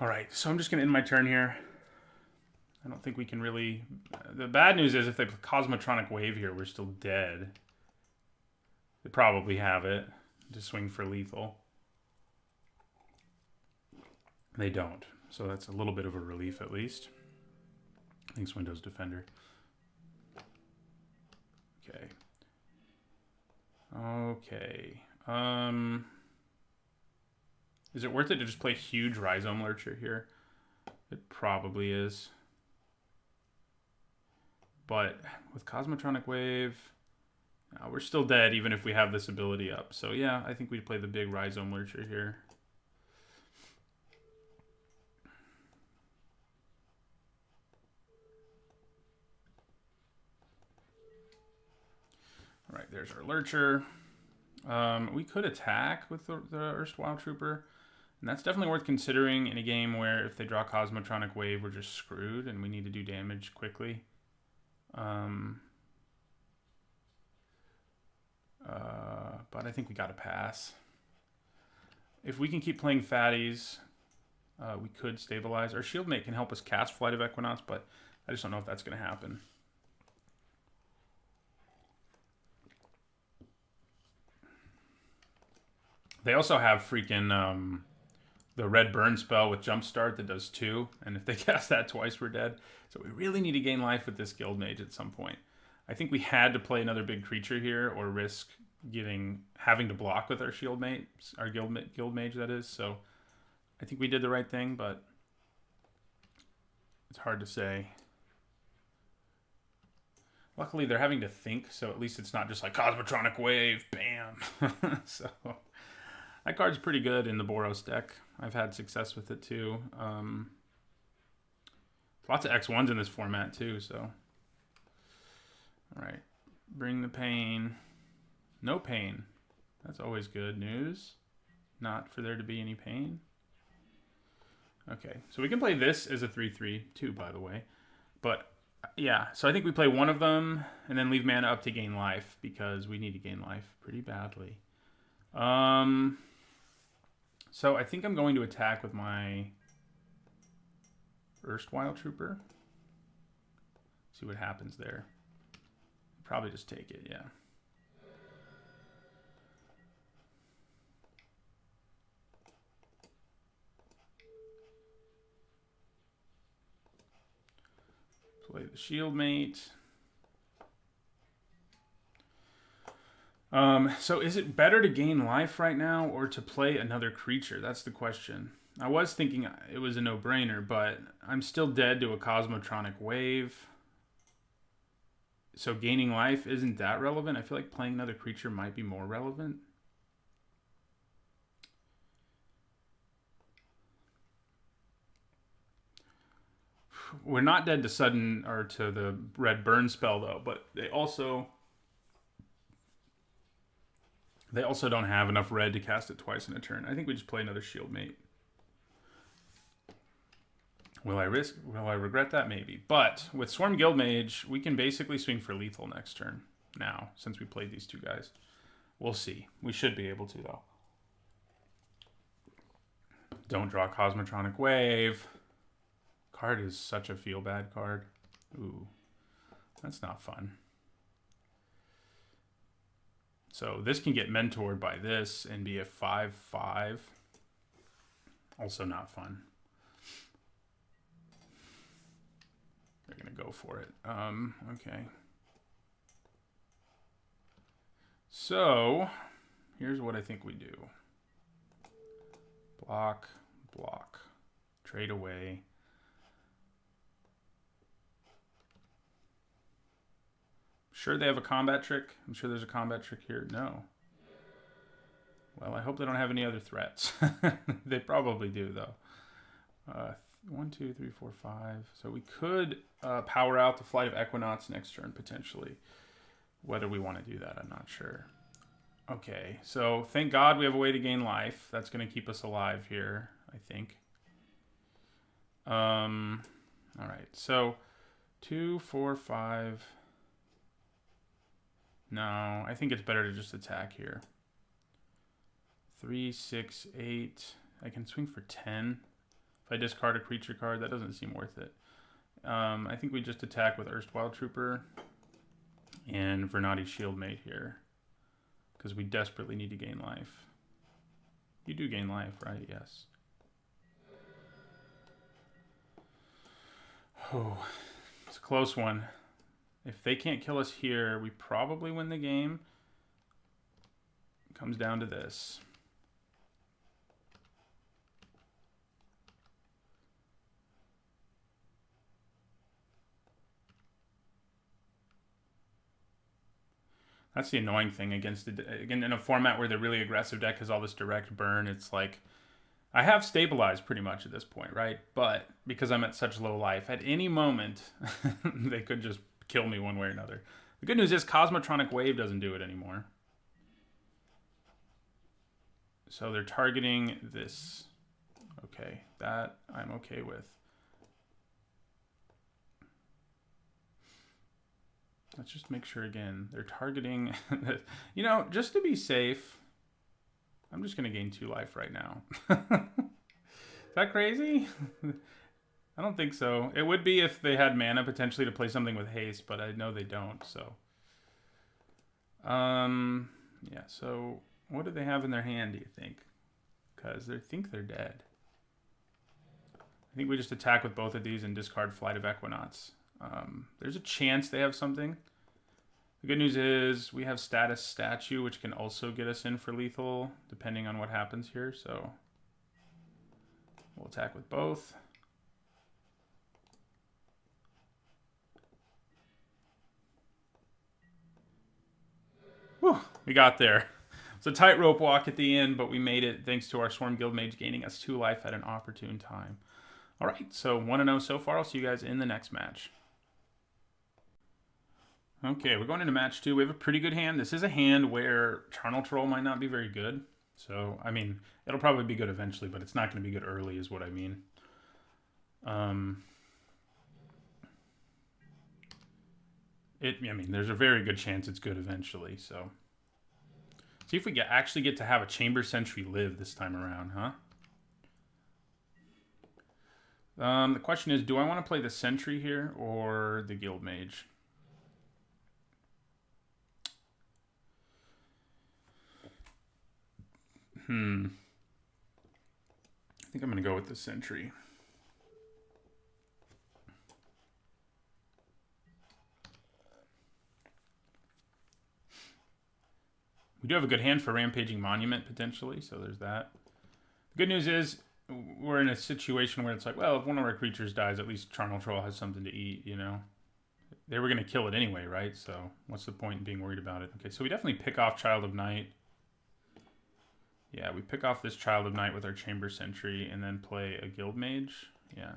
S1: All right, so I'm just gonna end my turn here. I don't think we can really... The bad news is if they Cosmotronic Wave here, we're still dead. They probably have it to swing for lethal. They don't, so that's a little bit of a relief at least. Thanks, Windows Defender. Okay. Okay. Is it worth it to just play huge Rhizome Lurcher here? It probably is. But with Cosmotronic Wave, we're still dead even if we have this ability up. So yeah, I think we'd play the big Rhizome Lurcher here. All right, there's our Lurcher. We could attack with the Erstwhile Trooper. And that's definitely worth considering in a game where if they draw Cosmotronic Wave, we're just screwed and we need to do damage quickly. But I think we got to pass. If we can keep playing fatties, we could stabilize. Our Shieldmate can help us cast Flight of Equinox, but I just don't know if that's going to happen. They also have freaking the red burn spell with Jumpstart that does 2, and if they cast that twice, we're dead. So we really need to gain life with this Guild Mage at some point. I think we had to play another big creature here, or risk having to block with our Shieldmate, our Guild Mage that is. So I think we did the right thing, but it's hard to say. Luckily, they're having to think, so at least it's not just like Cosmotronic Wave, bam. So that card's pretty good in the Boros deck. I've had success with it too. Lots of X1s in this format too, so. All right, bring the pain. No pain. That's always good news. Not for there to be any pain. Okay, so we can play this as a 3/3 too, by the way. But yeah, so I think we play one of them and then leave mana up to gain life because we need to gain life pretty badly. So I think I'm going to attack with my Erstwhile Trooper. See what happens there. Probably just take it, yeah. Play the Shieldmate. So is it better to gain life right now or to play another creature? That's the question. I was thinking it was a no-brainer, but I'm still dead to a Cosmotronic Wave. So gaining life isn't that relevant. I feel like playing another creature might be more relevant. We're not dead to sudden or to the red burn spell though, but they also don't have enough red to cast it twice in a turn. I think we just play another Shieldmate. Will I regret that? Maybe. But with Swarm Guildmage, we can basically swing for lethal next turn now, since we played these two guys. We'll see. We should be able to, though. Don't draw Cosmotronic Wave. Card is such a feel-bad card. Ooh, that's not fun. So this can get mentored by this and be a 5/5. Also not fun. They're going to go for it. Okay. So here's what I think we do. Block, block, trade away. Sure they have a combat trick? I'm sure there's a combat trick here. No. Well, I hope they don't have any other threats. They probably do, though. 1, 2, 3, 4, 5. So we could power out the Flight of Equinaughts next turn, potentially. Whether we want to do that, I'm not sure. Okay, so thank God we have a way to gain life. That's going to keep us alive here, I think. All right, so 2, 4, 5. No, I think it's better to just attack here. 3, 6, 8. I can swing for 10. If I discard a creature card, that doesn't seem worth it. I think we just attack with Erstwhile Trooper and Vernati Shieldmate here. Because we desperately need to gain life. You do gain life, right? Yes. Oh, it's a close one. If they can't kill us here, we probably win the game. It comes down to this. That's the annoying thing against again, in a format where the really aggressive deck has all this direct burn. It's like, I have stabilized pretty much at this point, right? But because I'm at such low life, at any moment, they could just kill me one way or another. The good news is Cosmotronic Wave doesn't do it anymore. So they're targeting this. Okay, that I'm okay with. Let's just make sure again. They're targeting, you know, just to be safe, I'm just going to gain 2 life right now. Is that crazy? I don't think so. It would be if they had mana potentially to play something with haste, but I know they don't, so. Yeah, so what do they have in their hand, do you think? Because they think they're dead. I think we just attack with both of these and discard Flight of Equinaughts. There's a chance they have something. The good news is we have Status Statue, which can also get us in for lethal, depending on what happens here. So we'll attack with both. Whew, we got there. It's a tightrope walk at the end, but we made it thanks to our Swarm Guildmage gaining us 2 life at an opportune time. All right, so 1-0 so far. I'll see you guys in the next match. Okay, we're going into match 2. We have a pretty good hand. This is a hand where Charnel Troll might not be very good. So, I mean, it'll probably be good eventually, but it's not going to be good early is what I mean. I mean, there's a very good chance it's good eventually, so. See if we actually get to have a Chamber Sentry live this time around, huh? The question is, do I want to play the Sentry here or the Guildmage? I think I'm going to go with the Sentry. We do have a good hand for Rampaging Monument, potentially, so there's that. The good news is, we're in a situation where it's like, well, if one of our creatures dies, at least Charnel Troll has something to eat, you know? They were going to kill it anyway, right? So what's the point in being worried about it? Okay, so we definitely pick off Child of Night. Yeah, we pick off this Child of Night with our Chamber Sentry and then play a Guildmage. Yeah.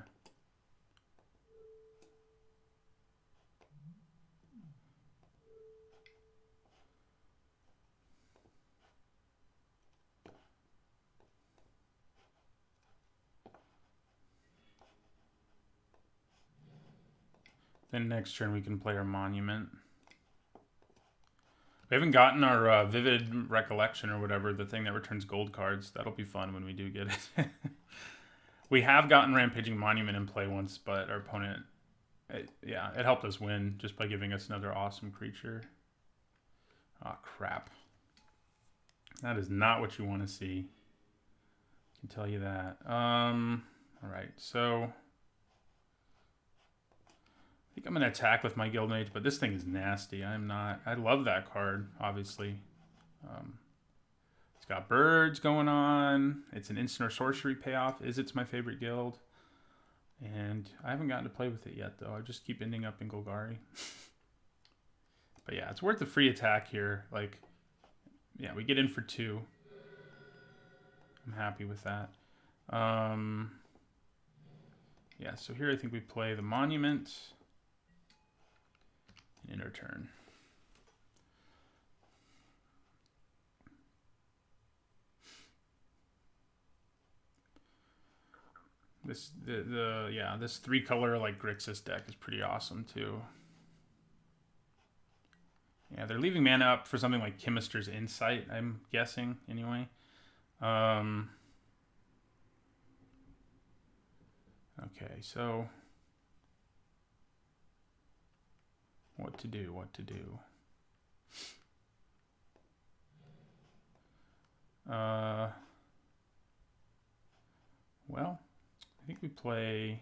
S1: Then next turn we can play our Monument. We haven't gotten our Vivid Recollection or whatever, the thing that returns gold cards. That'll be fun when we do get it. We have gotten Rampaging Monument in play once, but our opponent, it helped us win just by giving us another awesome creature. Oh, crap. That is not what you want to see. I can tell you that. All right, so I think I'm going to attack with my Guildmage, but this thing is nasty. I love that card, obviously. It's got birds going on. It's an instant or sorcery payoff. It's my favorite guild. And I haven't gotten to play with it yet, though. I just keep ending up in Golgari. But yeah, it's worth the free attack here. Like, yeah, we get in for 2. I'm happy with that. Yeah, so here I think we play the Monument and end our turn. This this 3-color like Grixis deck is pretty awesome too. Yeah, they're leaving mana up for something like Chemister's Insight, I'm guessing anyway. Okay, so what to do? Well, I think we play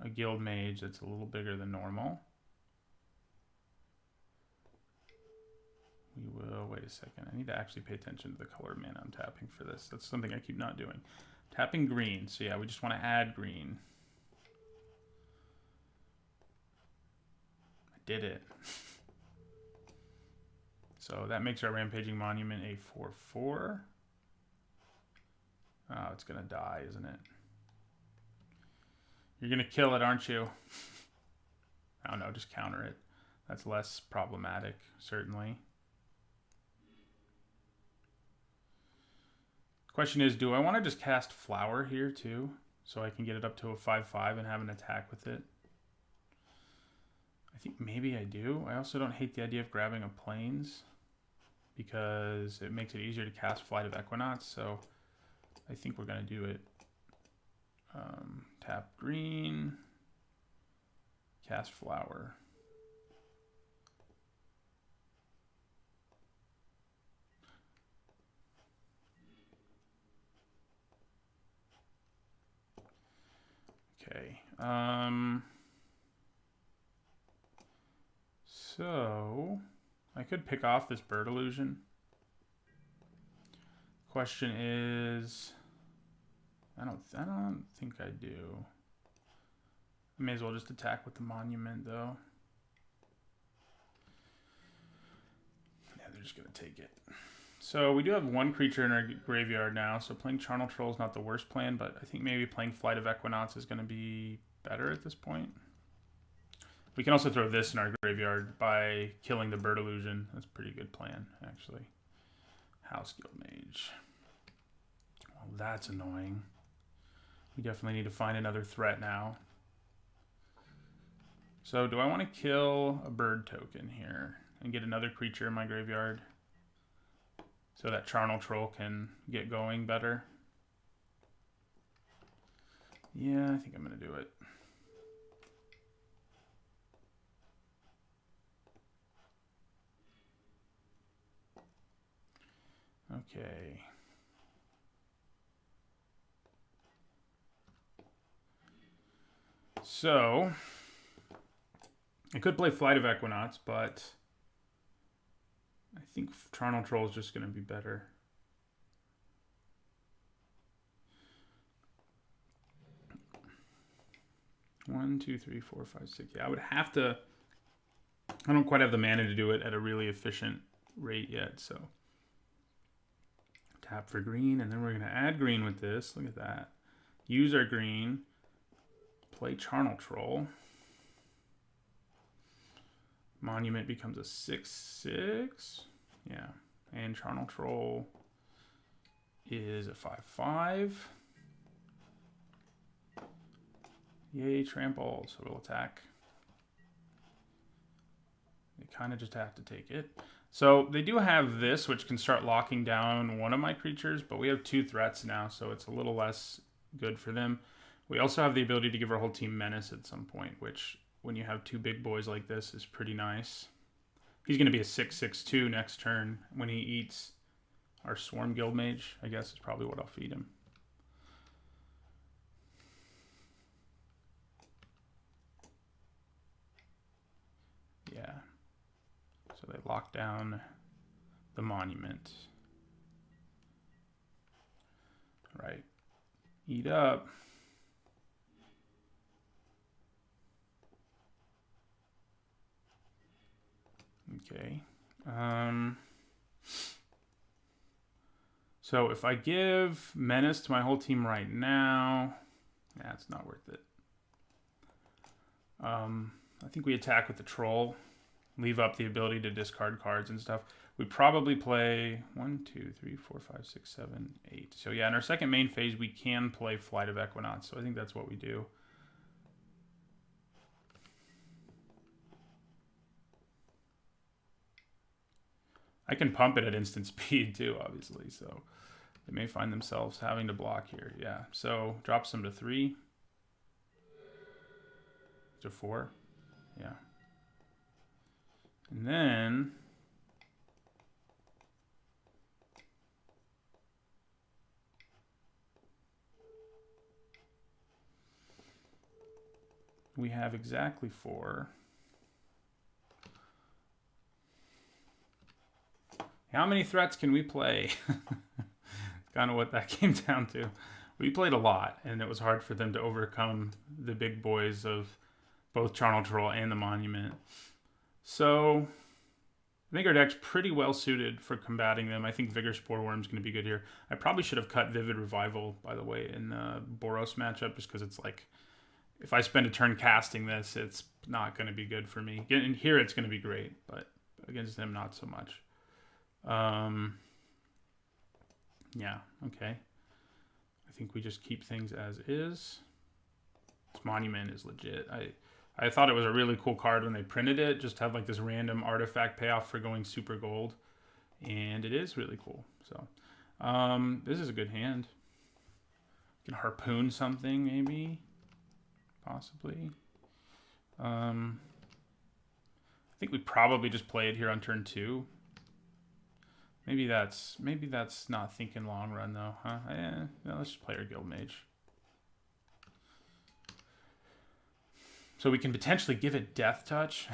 S1: a Guild Mage that's a little bigger than normal. We will, wait a second. I need to actually pay attention to the color of mana I'm tapping for this. That's something I keep not doing. Tapping green, so yeah, we just want to add green. I did it. So that makes our Rampaging Monument a 4/4. Oh, it's gonna die, isn't it? You're gonna kill it, aren't you? I don't know, just counter it. That's less problematic, certainly. Question is, do I want to just cast Flower here too, so I can get it up to a 5/5 and have an attack with it? I think maybe I do. I also don't hate the idea of grabbing a Plains, because it makes it easier to cast Flight of Equinox, so I think we're going to do it. Tap green, cast Flower. Okay. So I could pick off this Bird Illusion. Question is, I don't think I do. I may as well just attack with the Monument though. Yeah, they're just gonna take it. So we do have 1 creature in our graveyard now, so playing Charnel Troll is not the worst plan, but I think maybe playing Flight of Equinox is going to be better at this point. We can also throw this in our graveyard by killing the Bird Illusion. That's a pretty good plan, actually. House Guild Mage. Well, that's annoying. We definitely need to find another threat now. So do I want to kill a bird token here and get another creature in my graveyard so that Charnel Troll can get going better? Yeah, I think I'm going to do it. Okay. So I could play Flight of Equinox, but I think Charnel Troll is just going to be better. One, two, three, four, five, six. Yeah, I would have to. I don't quite have the mana to do it at a really efficient rate yet, so tap for green, and then we're going to add green with this. Look at that. Use our green. Play Charnel Troll. Monument becomes a 6/6. Yeah. And Charnel Troll is a 5/5. Yay, trample. So we'll attack. They kind of just have to take it. So they do have this, which can start locking down one of my creatures, but we have 2 threats now, so it's a little less good for them. We also have the ability to give our whole team Menace at some point, which, when you have 2 big boys like this, is pretty nice. He's going to be a 6/6/2 next turn when he eats our Swarm Guild Mage, I guess is probably what I'll feed him. Yeah. So they lock down the Monument. Right. Eat up. Okay. So if I give Menace to my whole team right now, it's not worth it. I think we attack with the Troll, leave up the ability to discard cards and stuff. We probably play 1, 2, 3, 4, 5, 6, 7, 8. So yeah, in our second main phase, we can play Flight of Equinox. So I think that's what we do. I can pump it at instant speed too, obviously. So they may find themselves having to block here. Yeah, so drops them to 3. To 4. Yeah. And then we have exactly 4. How many threats can we play? Kind of what that came down to. We played a lot, and it was hard for them to overcome the big boys of both Charnel Troll and the Monument. So I think our deck's pretty well suited for combating them. I think Vigor Spore Worm's going to be good here. I probably should have cut Vivid Revival, by the way, in the Boros matchup, just because it's like, if I spend a turn casting this, it's not going to be good for me. In here, it's going to be great, but against them, not so much. Yeah, okay. I think we just keep things as is. This Monument is legit. I thought it was a really cool card when they printed it. Just have like this random artifact payoff for going super gold. And it is really cool. So this is a good hand. You can harpoon something maybe. Possibly. I think we probably just play it here on turn 2. Maybe that's not thinking long run though, huh? No, let's just play our Guild Mage. So we can potentially give it Death Touch.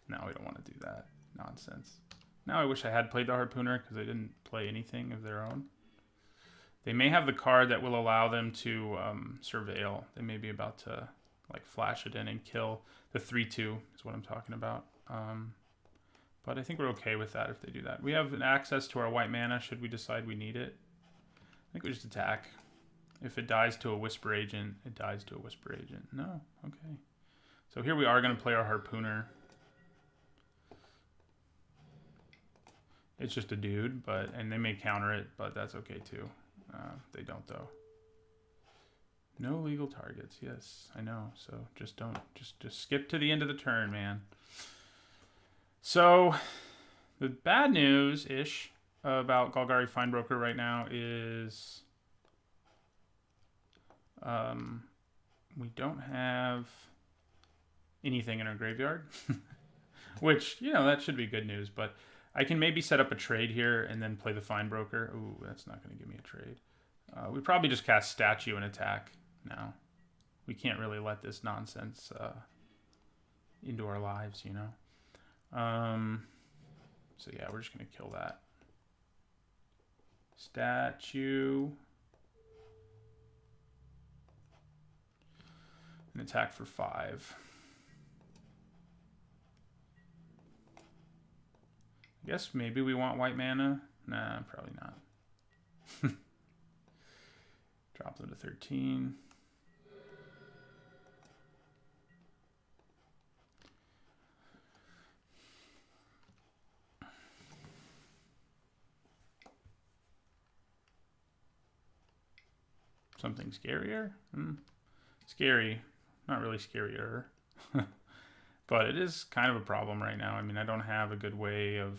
S1: No, we don't want to do that. Nonsense. Now I wish I had played the Harpooner because they didn't play anything of their own. They may have the card that will allow them to surveil. They may be about to like flash it in and kill. The 3/2 is what I'm talking about. But I think we're okay with that if they do that. We have access to our white mana should we decide we need it. I think we just attack. If it dies to a Whisper Agent, it dies to a Whisper Agent. No, okay. So here we are going to play our Harpooner. It's just a dude, and they may counter it, but that's okay too. They don't though. No legal targets. Yes, I know. So just skip to the end of the turn, man. So the bad news-ish about Golgari Finebroker right now is we don't have anything in our graveyard, which, you know, that should be good news, but I can maybe set up a trade here and then play the Finebroker. Ooh, that's not going to give me a trade. We probably just cast Statue and attack now. We can't really let this nonsense into our lives, you know. So yeah, we're just going to kill that. Statue. And attack for 5. I guess maybe we want white mana. Nah, probably not. Drop them to 13. Something scarier? Scary. Not really scarier. But it is kind of a problem right now. I mean, I don't have a good way of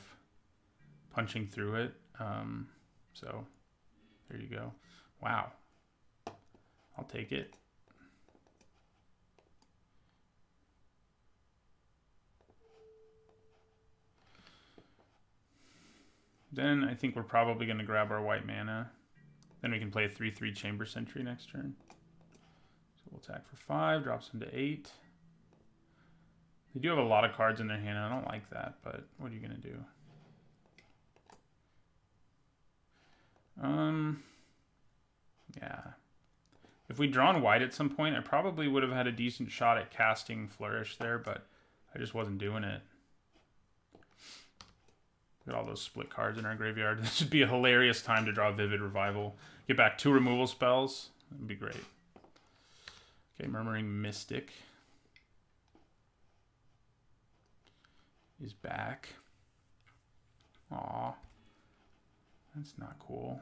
S1: punching through it. So there you go. Wow. I'll take it. Then I think we're probably going to grab our white mana. Then we can play a 3/3 Chamber Sentry next turn. So we'll attack for 5, drops them to 8. They do have a lot of cards in their hand. I don't like that, but what are you going to do? Yeah. If we'd drawn white at some point, I probably would have had a decent shot at casting Flourish there, but I just wasn't doing it. Look at all those split cards in our graveyard. This would be a hilarious time to draw Vivid Revival. Get back 2 removal spells. That'd be great. Okay, Murmuring Mystic is back. Aw. That's not cool.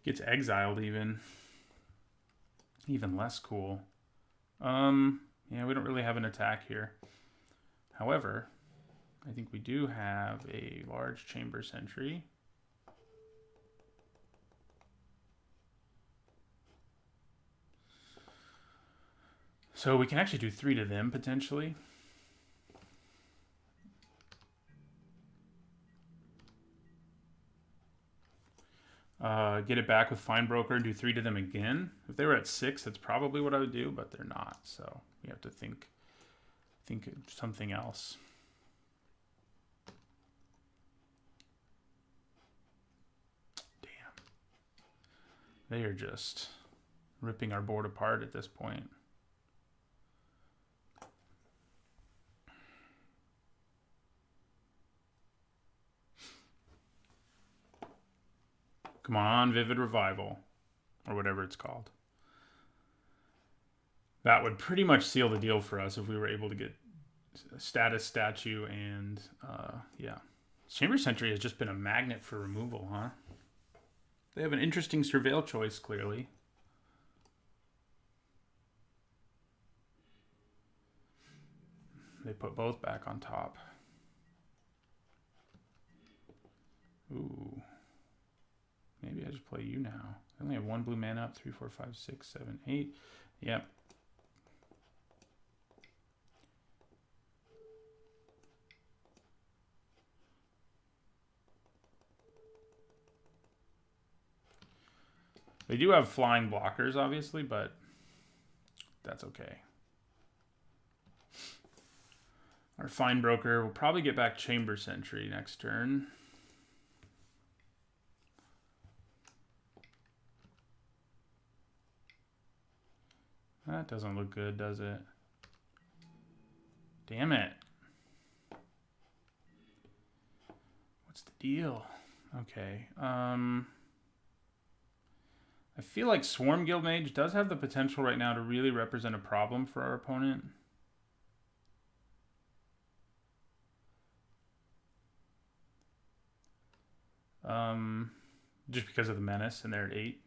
S1: Gets exiled even. Even less cool. Yeah, we don't really have an attack here. However, I think we do have a large Chamber Sentry. So we can actually do 3 to them, potentially. Get it back with Fine Broker and do 3 to them again. If they were at 6, that's probably what I would do, but they're not. So we have to think of something else. Damn. They are just ripping our board apart at this point. Come on, Vivid Revival, or whatever it's called. That would pretty much seal the deal for us if we were able to get Status Statue and, yeah. Chamber Sentry has just been a magnet for removal, huh? They have an interesting Surveil choice, clearly. They put both back on top. Ooh. Maybe I just play you now. I only have 1 blue mana up. 3, 4, 5, 6, 7, 8. Yep. They do have flying blockers, obviously, but that's okay. Our Fine Broker will probably get back Chamber Sentry next turn. That doesn't look good, does it? Damn it. What's the deal? Okay. I feel like Swarm Guild Mage does have the potential right now to really represent a problem for our opponent. Just because of the menace, and they're at 8.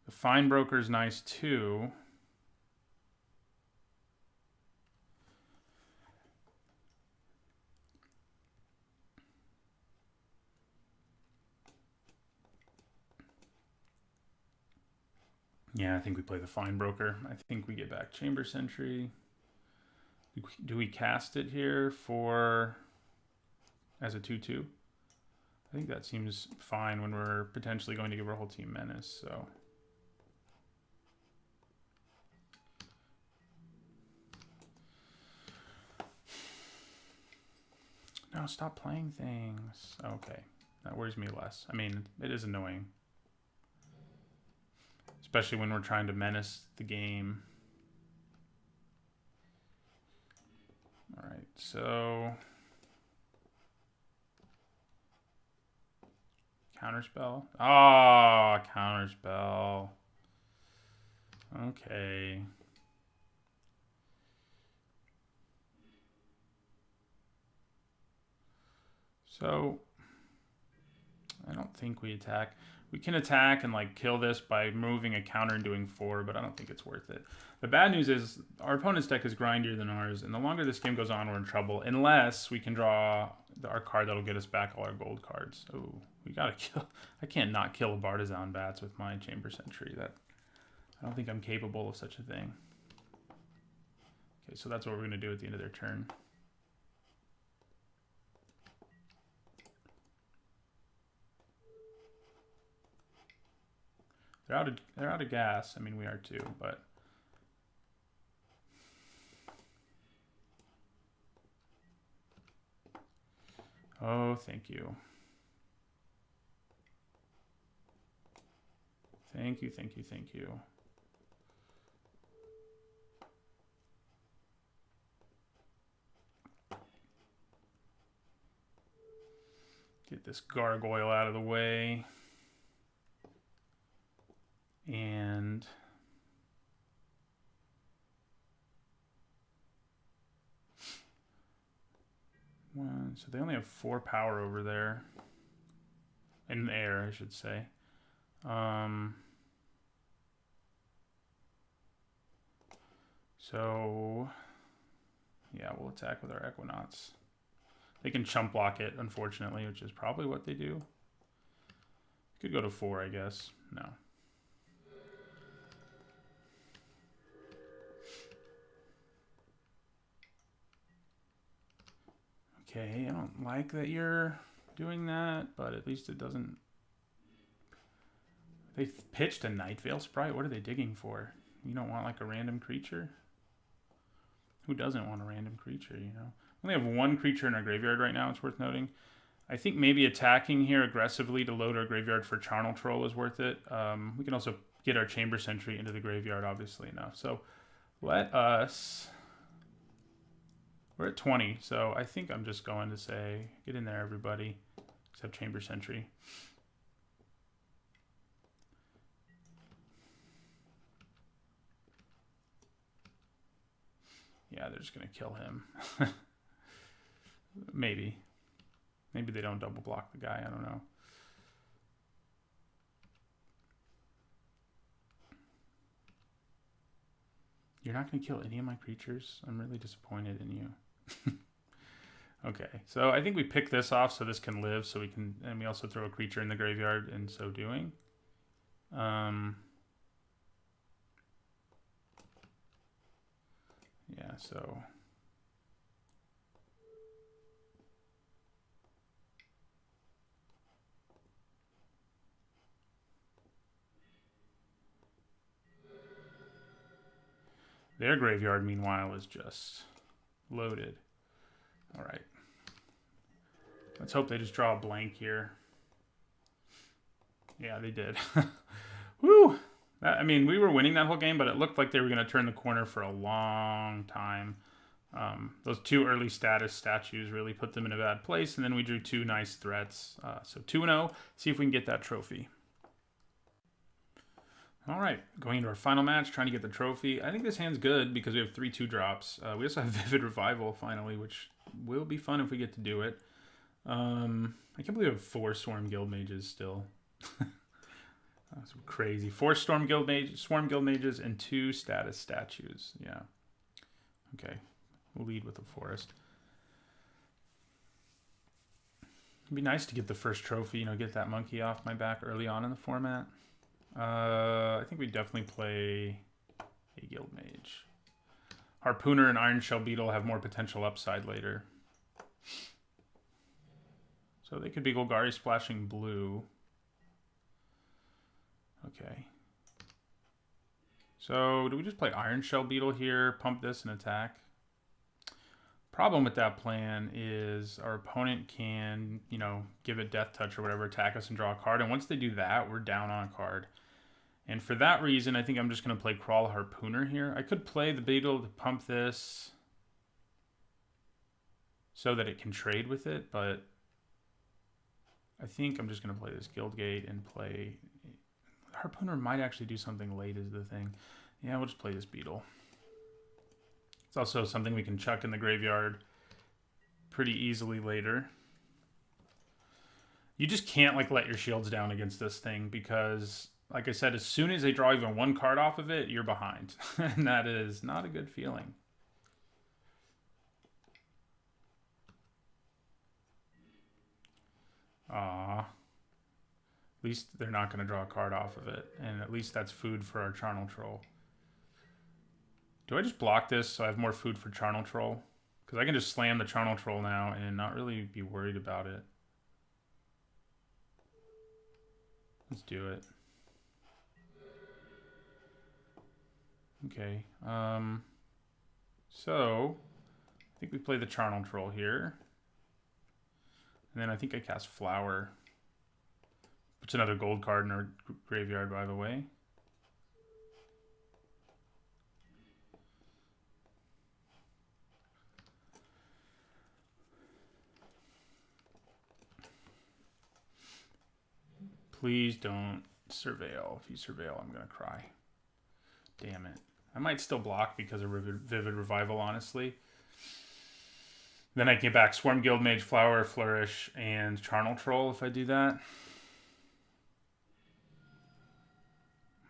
S1: The Fine Broker's nice too. Yeah, I think we play the Fine Broker. I think we get back Chamber Sentry. Do we cast it here for as a 2/2? I think that seems fine when we're potentially going to give our whole team menace, so. No, stop playing things. Okay, that worries me less. I mean, it is annoying. Especially when we're trying to menace the game. All right, so... Counterspell? Oh, counterspell. Okay. So, I don't think we attack. We can attack and like kill this by moving a counter and doing 4, but I don't think it's worth it. The bad news is our opponent's deck is grindier than ours, and the longer this game goes on, we're in trouble. Unless we can draw our card that'll get us back all our gold cards. Oh, we gotta kill. I can't not kill a Bartizan Bats with my Chamber Sentry. I don't think I'm capable of such a thing. Okay, so that's what we're gonna do at the end of their turn. They're out of gas. I mean, we are too, but oh, thank you. Thank you, thank you, thank you. I Get this gargoyle out of the way. And so they only have 4 power over there. In the air, I should say. So, yeah, we'll attack with our Equinauts. They can chump block it, unfortunately, which is probably what they do. Could go to 4, I guess. No. Okay, I don't like that you're doing that, but at least it doesn't... They pitched a Night Veil Sprite? What are they digging for? You don't want like a random creature? Who doesn't want a random creature, you know? We only have 1 creature in our graveyard right now, it's worth noting. I think maybe attacking here aggressively to load our graveyard for Charnel Troll is worth it. We can also get our Chamber Sentry into the graveyard, obviously enough. So let us... We're at 20, so I think I'm just going to say, get in there, everybody, except Chamber Sentry. Yeah, they're just going to kill him. Maybe. Maybe they don't double block the guy, I don't know. You're not going to kill any of my creatures? I'm really disappointed in you. Okay, so I think we pick this off so this can live, so we can, and we also throw a creature in the graveyard in so doing. Yeah, so their graveyard, meanwhile, is just loaded. All right. Let's hope they just draw a blank here. Yeah, they did. Woo! I mean, we were winning that whole game, but it looked like they were going to turn the corner for a long time. Those 2 early status statues really put them in a bad place, and then we drew 2 nice threats. So 2-0. See if we can get that trophy. All right, going into our final match, trying to get the trophy. I think this hand's good because we have 3 2-drops. We also have Vivid Revival, finally, which will be fun if we get to do it. I can't believe we have 4 Swarm Guild Mages still. That's crazy. 4 Swarm Guild Mages, and 2 status statues. Yeah. Okay, we'll lead with the Forest. It'd be nice to get the first trophy, you know, get that monkey off my back early on in the format. I think we definitely play a Guild Mage. Harpooner and Iron Shell Beetle have more potential upside later. So they could be Golgari splashing blue. Okay. So do we just play Iron Shell Beetle here, pump this and attack? Problem with that plan is our opponent can, you know, give it Death Touch or whatever, attack us and draw a card. And once they do that, we're down on a card. And for that reason, I think I'm just going to play Crawl Harpooner here. I could play the Beetle to pump this so that it can trade with it, but I think I'm just going to play this Guildgate and play... Harpooner might actually do something late is the thing. Yeah, we'll just play this Beetle. It's also something we can chuck in the graveyard pretty easily later. You just can't like let your shields down against this thing because, like I said, as soon as they draw even 1 card off of it, you're behind. And that is not a good feeling. Aww. At least they're not going to draw a card off of it. And at least that's food for our Charnel Troll. Do I just block this so I have more food for Charnel Troll? Because I can just slam the Charnel Troll now and not really be worried about it. Let's do it. Okay. So, I think we play the Charnel Troll here. And then I think I cast Flower. It's another gold card in our graveyard, by the way. Please don't surveil. If you surveil, I'm going to cry. Damn it. I might still block because of Vivid Revival, honestly. Then I get back Swarm Guildmage, Flower, Flourish, and Charnel Troll if I do that.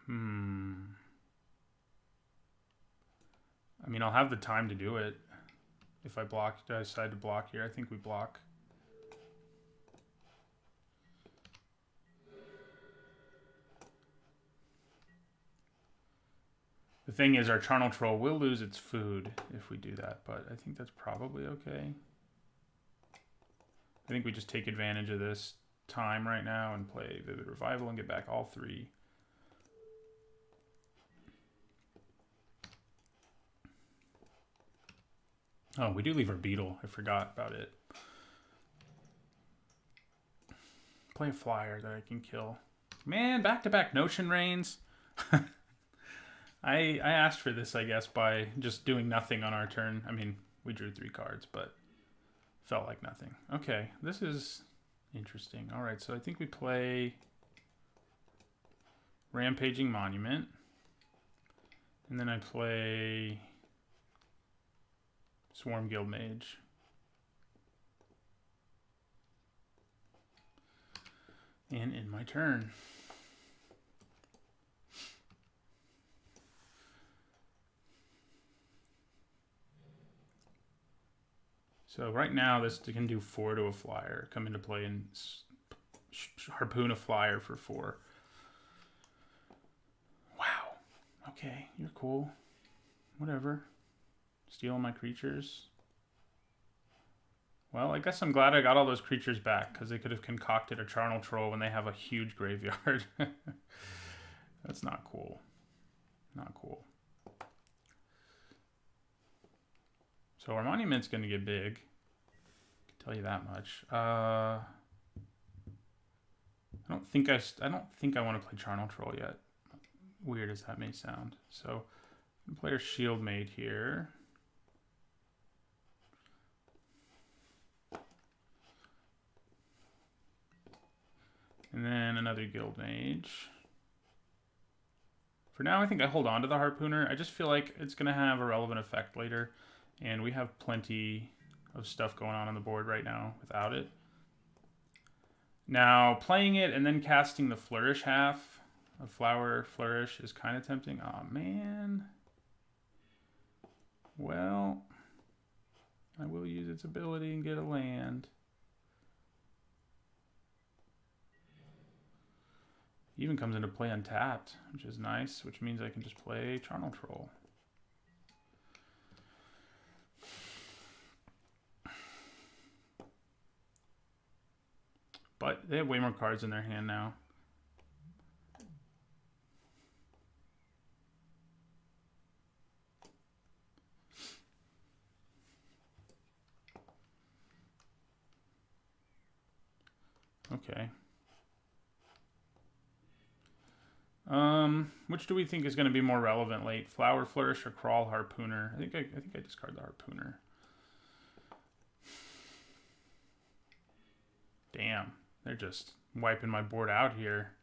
S1: I mean, I'll have the time to do it. If I decide to block here, I think we block. The thing is, our Charnel Troll will lose its food if we do that, but I think that's probably okay. I think we just take advantage of this time right now and play Vivid Revival and get back all 3. Oh, we do leave our Beetle. I forgot about it. Play a flyer that I can kill. Man, back-to-back Notion Rains. I asked for this, I guess, by just doing nothing on our turn. I mean, we drew 3 cards, but felt like nothing. Okay, this is interesting. All right, so I think we play Rampaging Monument. And then I play Swarm Guildmage. And in my turn. So right now this can do 4 to a flyer. Come into play and harpoon a flyer for 4. Wow. Okay, you're cool. Whatever. Steal my creatures. Well, I guess I'm glad I got all those creatures back, because they could have concocted a Charnel Troll when they have a huge graveyard. That's not cool. Not cool. So our monument's going to get big. I can tell you that much. I don't think I want to play Charnel Troll yet. Weird as that may sound. So I'm gonna play our Shield Maid here. And then another Guild Mage. For now, I think I hold on to the Harpooner. I just feel like it's going to have a relevant effect later. And we have plenty of stuff going on the board right now without it. Now, playing it and then casting the Flourish half of Flower Flourish is kind of tempting. Aw, man. Well, I will use its ability and get a land. Even comes into play untapped, which is nice, which means I can just play Charnel Troll. But they have way more cards in their hand now. Okay. Which do we think is going to be more relevant late? Flower Flourish or Crawl Harpooner? I think I discard the Harpooner. Damn, they're just wiping my board out here.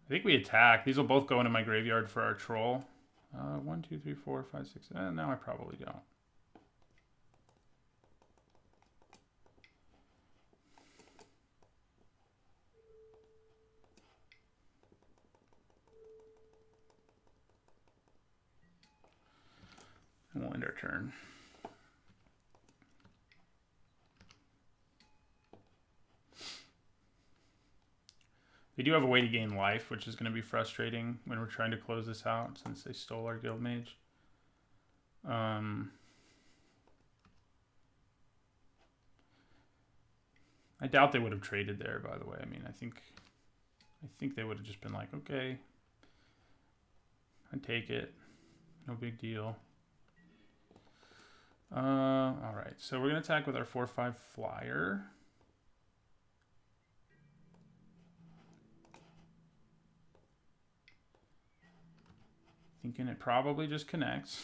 S1: I think we attack. These will both go into my graveyard for our troll. 1, 2, 3, 4, 5, 6. No, I probably don't. And we'll end our turn. They do have a way to gain life, which is going to be frustrating when we're trying to close this out since they stole our Guild Mage. I doubt they would have traded there, by the way. I mean, I think they would have just been like, okay, I take it. No big deal. All right, so we're going to attack with our 4/5 flyer. Thinking it probably just connects.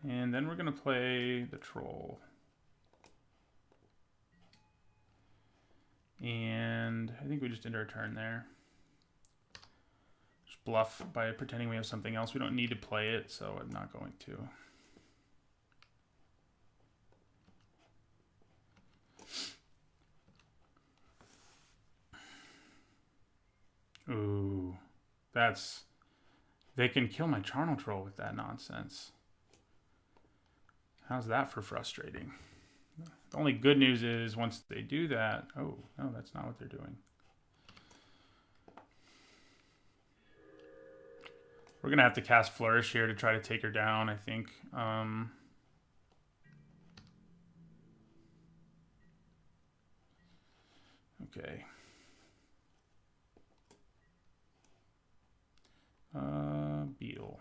S1: And then we're going to play the troll. And I think we just end our turn there. Just bluff by pretending we have something else. We don't need to play it, so I'm not going to. Ooh, that's... They can kill my Charnel Troll with that nonsense. How's that for frustrating? The only good news is once they do that... Oh, no, that's not what they're doing. We're going to have to cast Flourish here to try to take her down, I think. Okay. Beetle.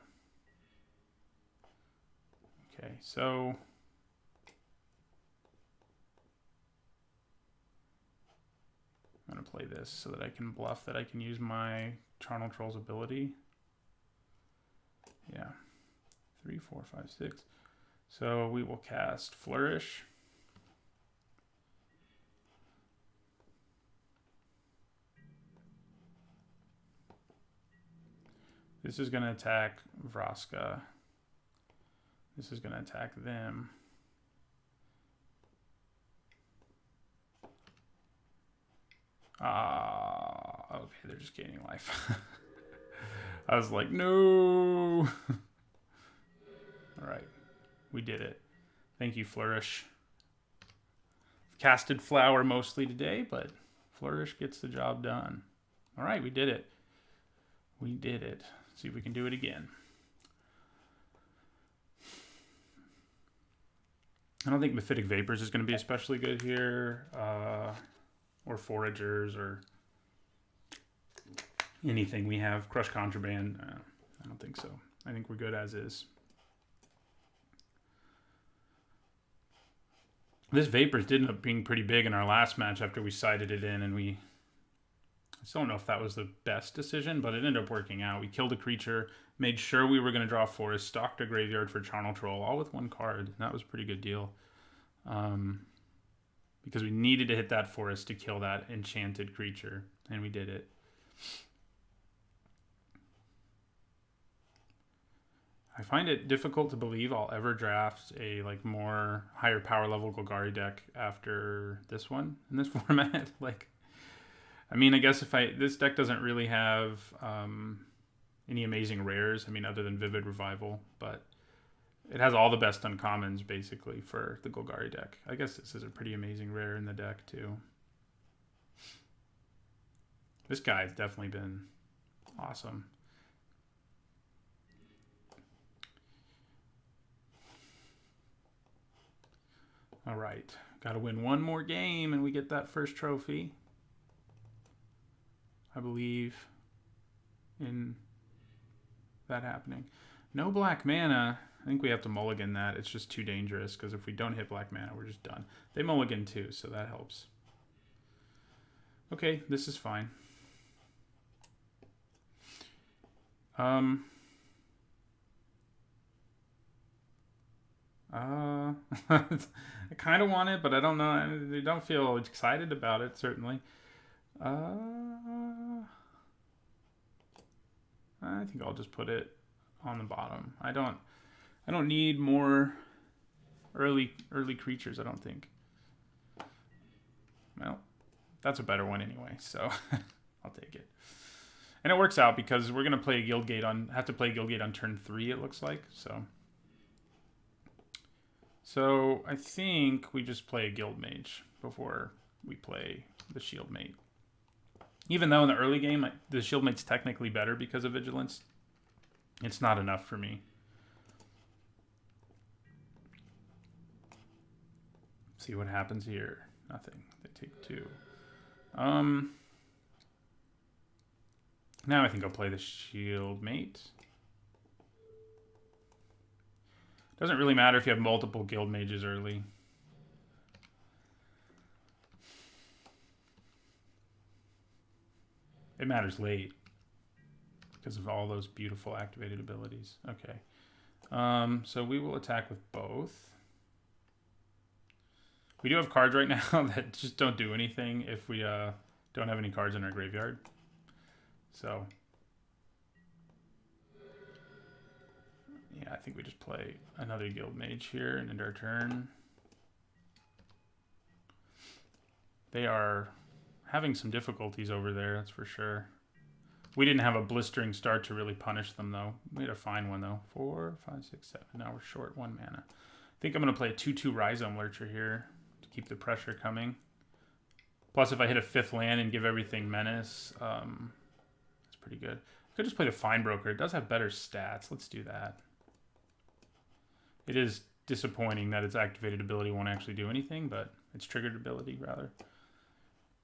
S1: Okay, so... I'm going to play this so that I can bluff that I can use my Charnel Troll's ability. Yeah. 3, 4, 5, 6. So we will cast Flourish. This is going to attack Vraska. This is going to attack them. Okay, they're just gaining life. I was like, no. All right, we did it. Thank you, Flourish. Casted Flower mostly today, but Flourish gets the job done. All right, we did it. We did it. See if we can do it again. I don't think Mephitic Vapors is going to be especially good here. Or Foragers, or anything we have. Crush Contraband, I don't think so. I think we're good as is. This Vapors did end up being pretty big in our last match after we sided it in, and I still don't know if that was the best decision, but it ended up working out. We killed a creature, made sure we were going to draw a forest, stocked a graveyard for Charnel Troll, all with one card. That was a pretty good deal. Because we needed to hit that forest to kill that enchanted creature, and we did it. I find it difficult to believe I'll ever draft a more higher power level Golgari deck after this one in this format. I mean, I guess this deck doesn't really have any amazing rares. I mean, other than Vivid Revival, but it has all the best uncommons, basically, for the Golgari deck. I guess this is a pretty amazing rare in the deck, too. This guy's definitely been awesome. All right. Got to win one more game, and we get that first trophy. I believe in that happening. No black mana. I think we have to mulligan that. It's just too dangerous, because if we don't hit black mana, we're just done. They mulligan too, so that helps. Okay, this is fine. I kind of want it, but I don't know. I don't feel excited about it, certainly. I think I'll just put it on the bottom. I don't need more early creatures, I don't think. Well, that's a better one anyway, so I'll take it. And it works out because we're going to play Guildgate have to play Guildgate on turn 3, it looks like. So I think we just play a Guild Mage before we play the Shield Mate. Even though in the early game, the Shield Mate's technically better because of Vigilance, it's not enough for me. See what happens here. Nothing. They take 2. Now I think I'll play the Shield Mate. Doesn't really matter if you have multiple Guild Mages early. It matters late because of all those beautiful activated abilities. Okay. So we will attack with both. We do have cards right now that just don't do anything if we don't have any cards in our graveyard. So, yeah, I think we just play another Guild Mage here and end our turn. They are having some difficulties over there, that's for sure. We didn't have a blistering start to really punish them, though. We had a fine one, though. 4, 5, 6, 7. Now we're short 1 mana. I think I'm going to play a 2/2 Rhizome Lurcher here to keep the pressure coming. Plus, if I hit a 5th land and give everything Menace, that's pretty good. I could just play the Fine Broker. It does have better stats. Let's do that. It is disappointing that its activated ability won't actually do anything, but its triggered ability, rather.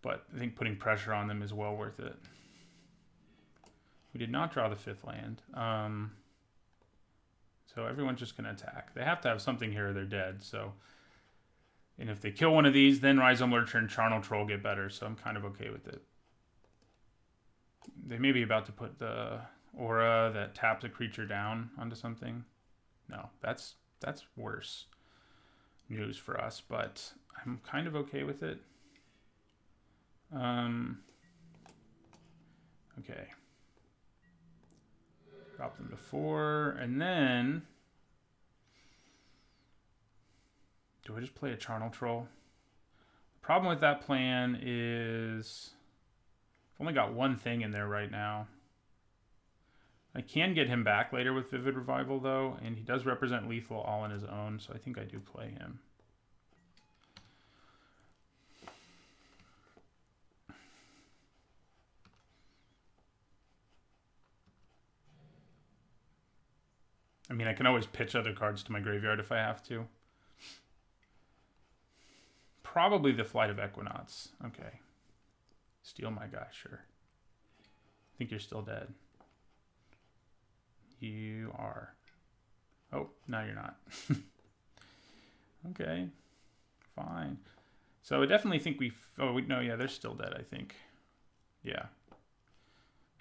S1: But I think putting pressure on them is well worth it. We did not draw the 5th land. So everyone's just going to attack. They have to have something here or they're dead. So, and if they kill one of these, then Rhizome Lurcher and Charnel Troll get better. So I'm kind of okay with it. They may be about to put the aura that taps a creature down onto something. No, that's worse news for us, but I'm kind of okay with it. Okay. Drop them to 4, and then do I just play a Charnel Troll? The problem with that plan is I've only got one thing in there right now. I can get him back later with Vivid Revival, though, and he does represent lethal all on his own, so I think I do play him. I mean, I can always pitch other cards to my graveyard if I have to. Probably the Flight of Equinox. Okay. Steal my guy, sure. I think you're still dead. You are. Oh, no, you're not. Okay. Fine. So I definitely think no, yeah, they're still dead, I think. Yeah.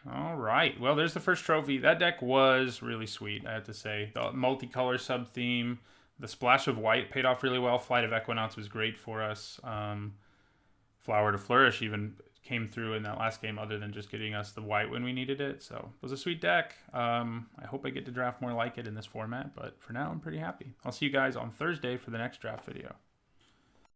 S1: All right. Well, there's the first trophy. That deck was really sweet, I have to say. The multicolor sub-theme, the splash of white paid off really well. Flight of Equinox was great for us. Flower to Flourish even came through in that last game other than just getting us the white when we needed it. So it was a sweet deck. I hope I get to draft more like it in this format, but for now I'm pretty happy. I'll see you guys on Thursday for the next draft video.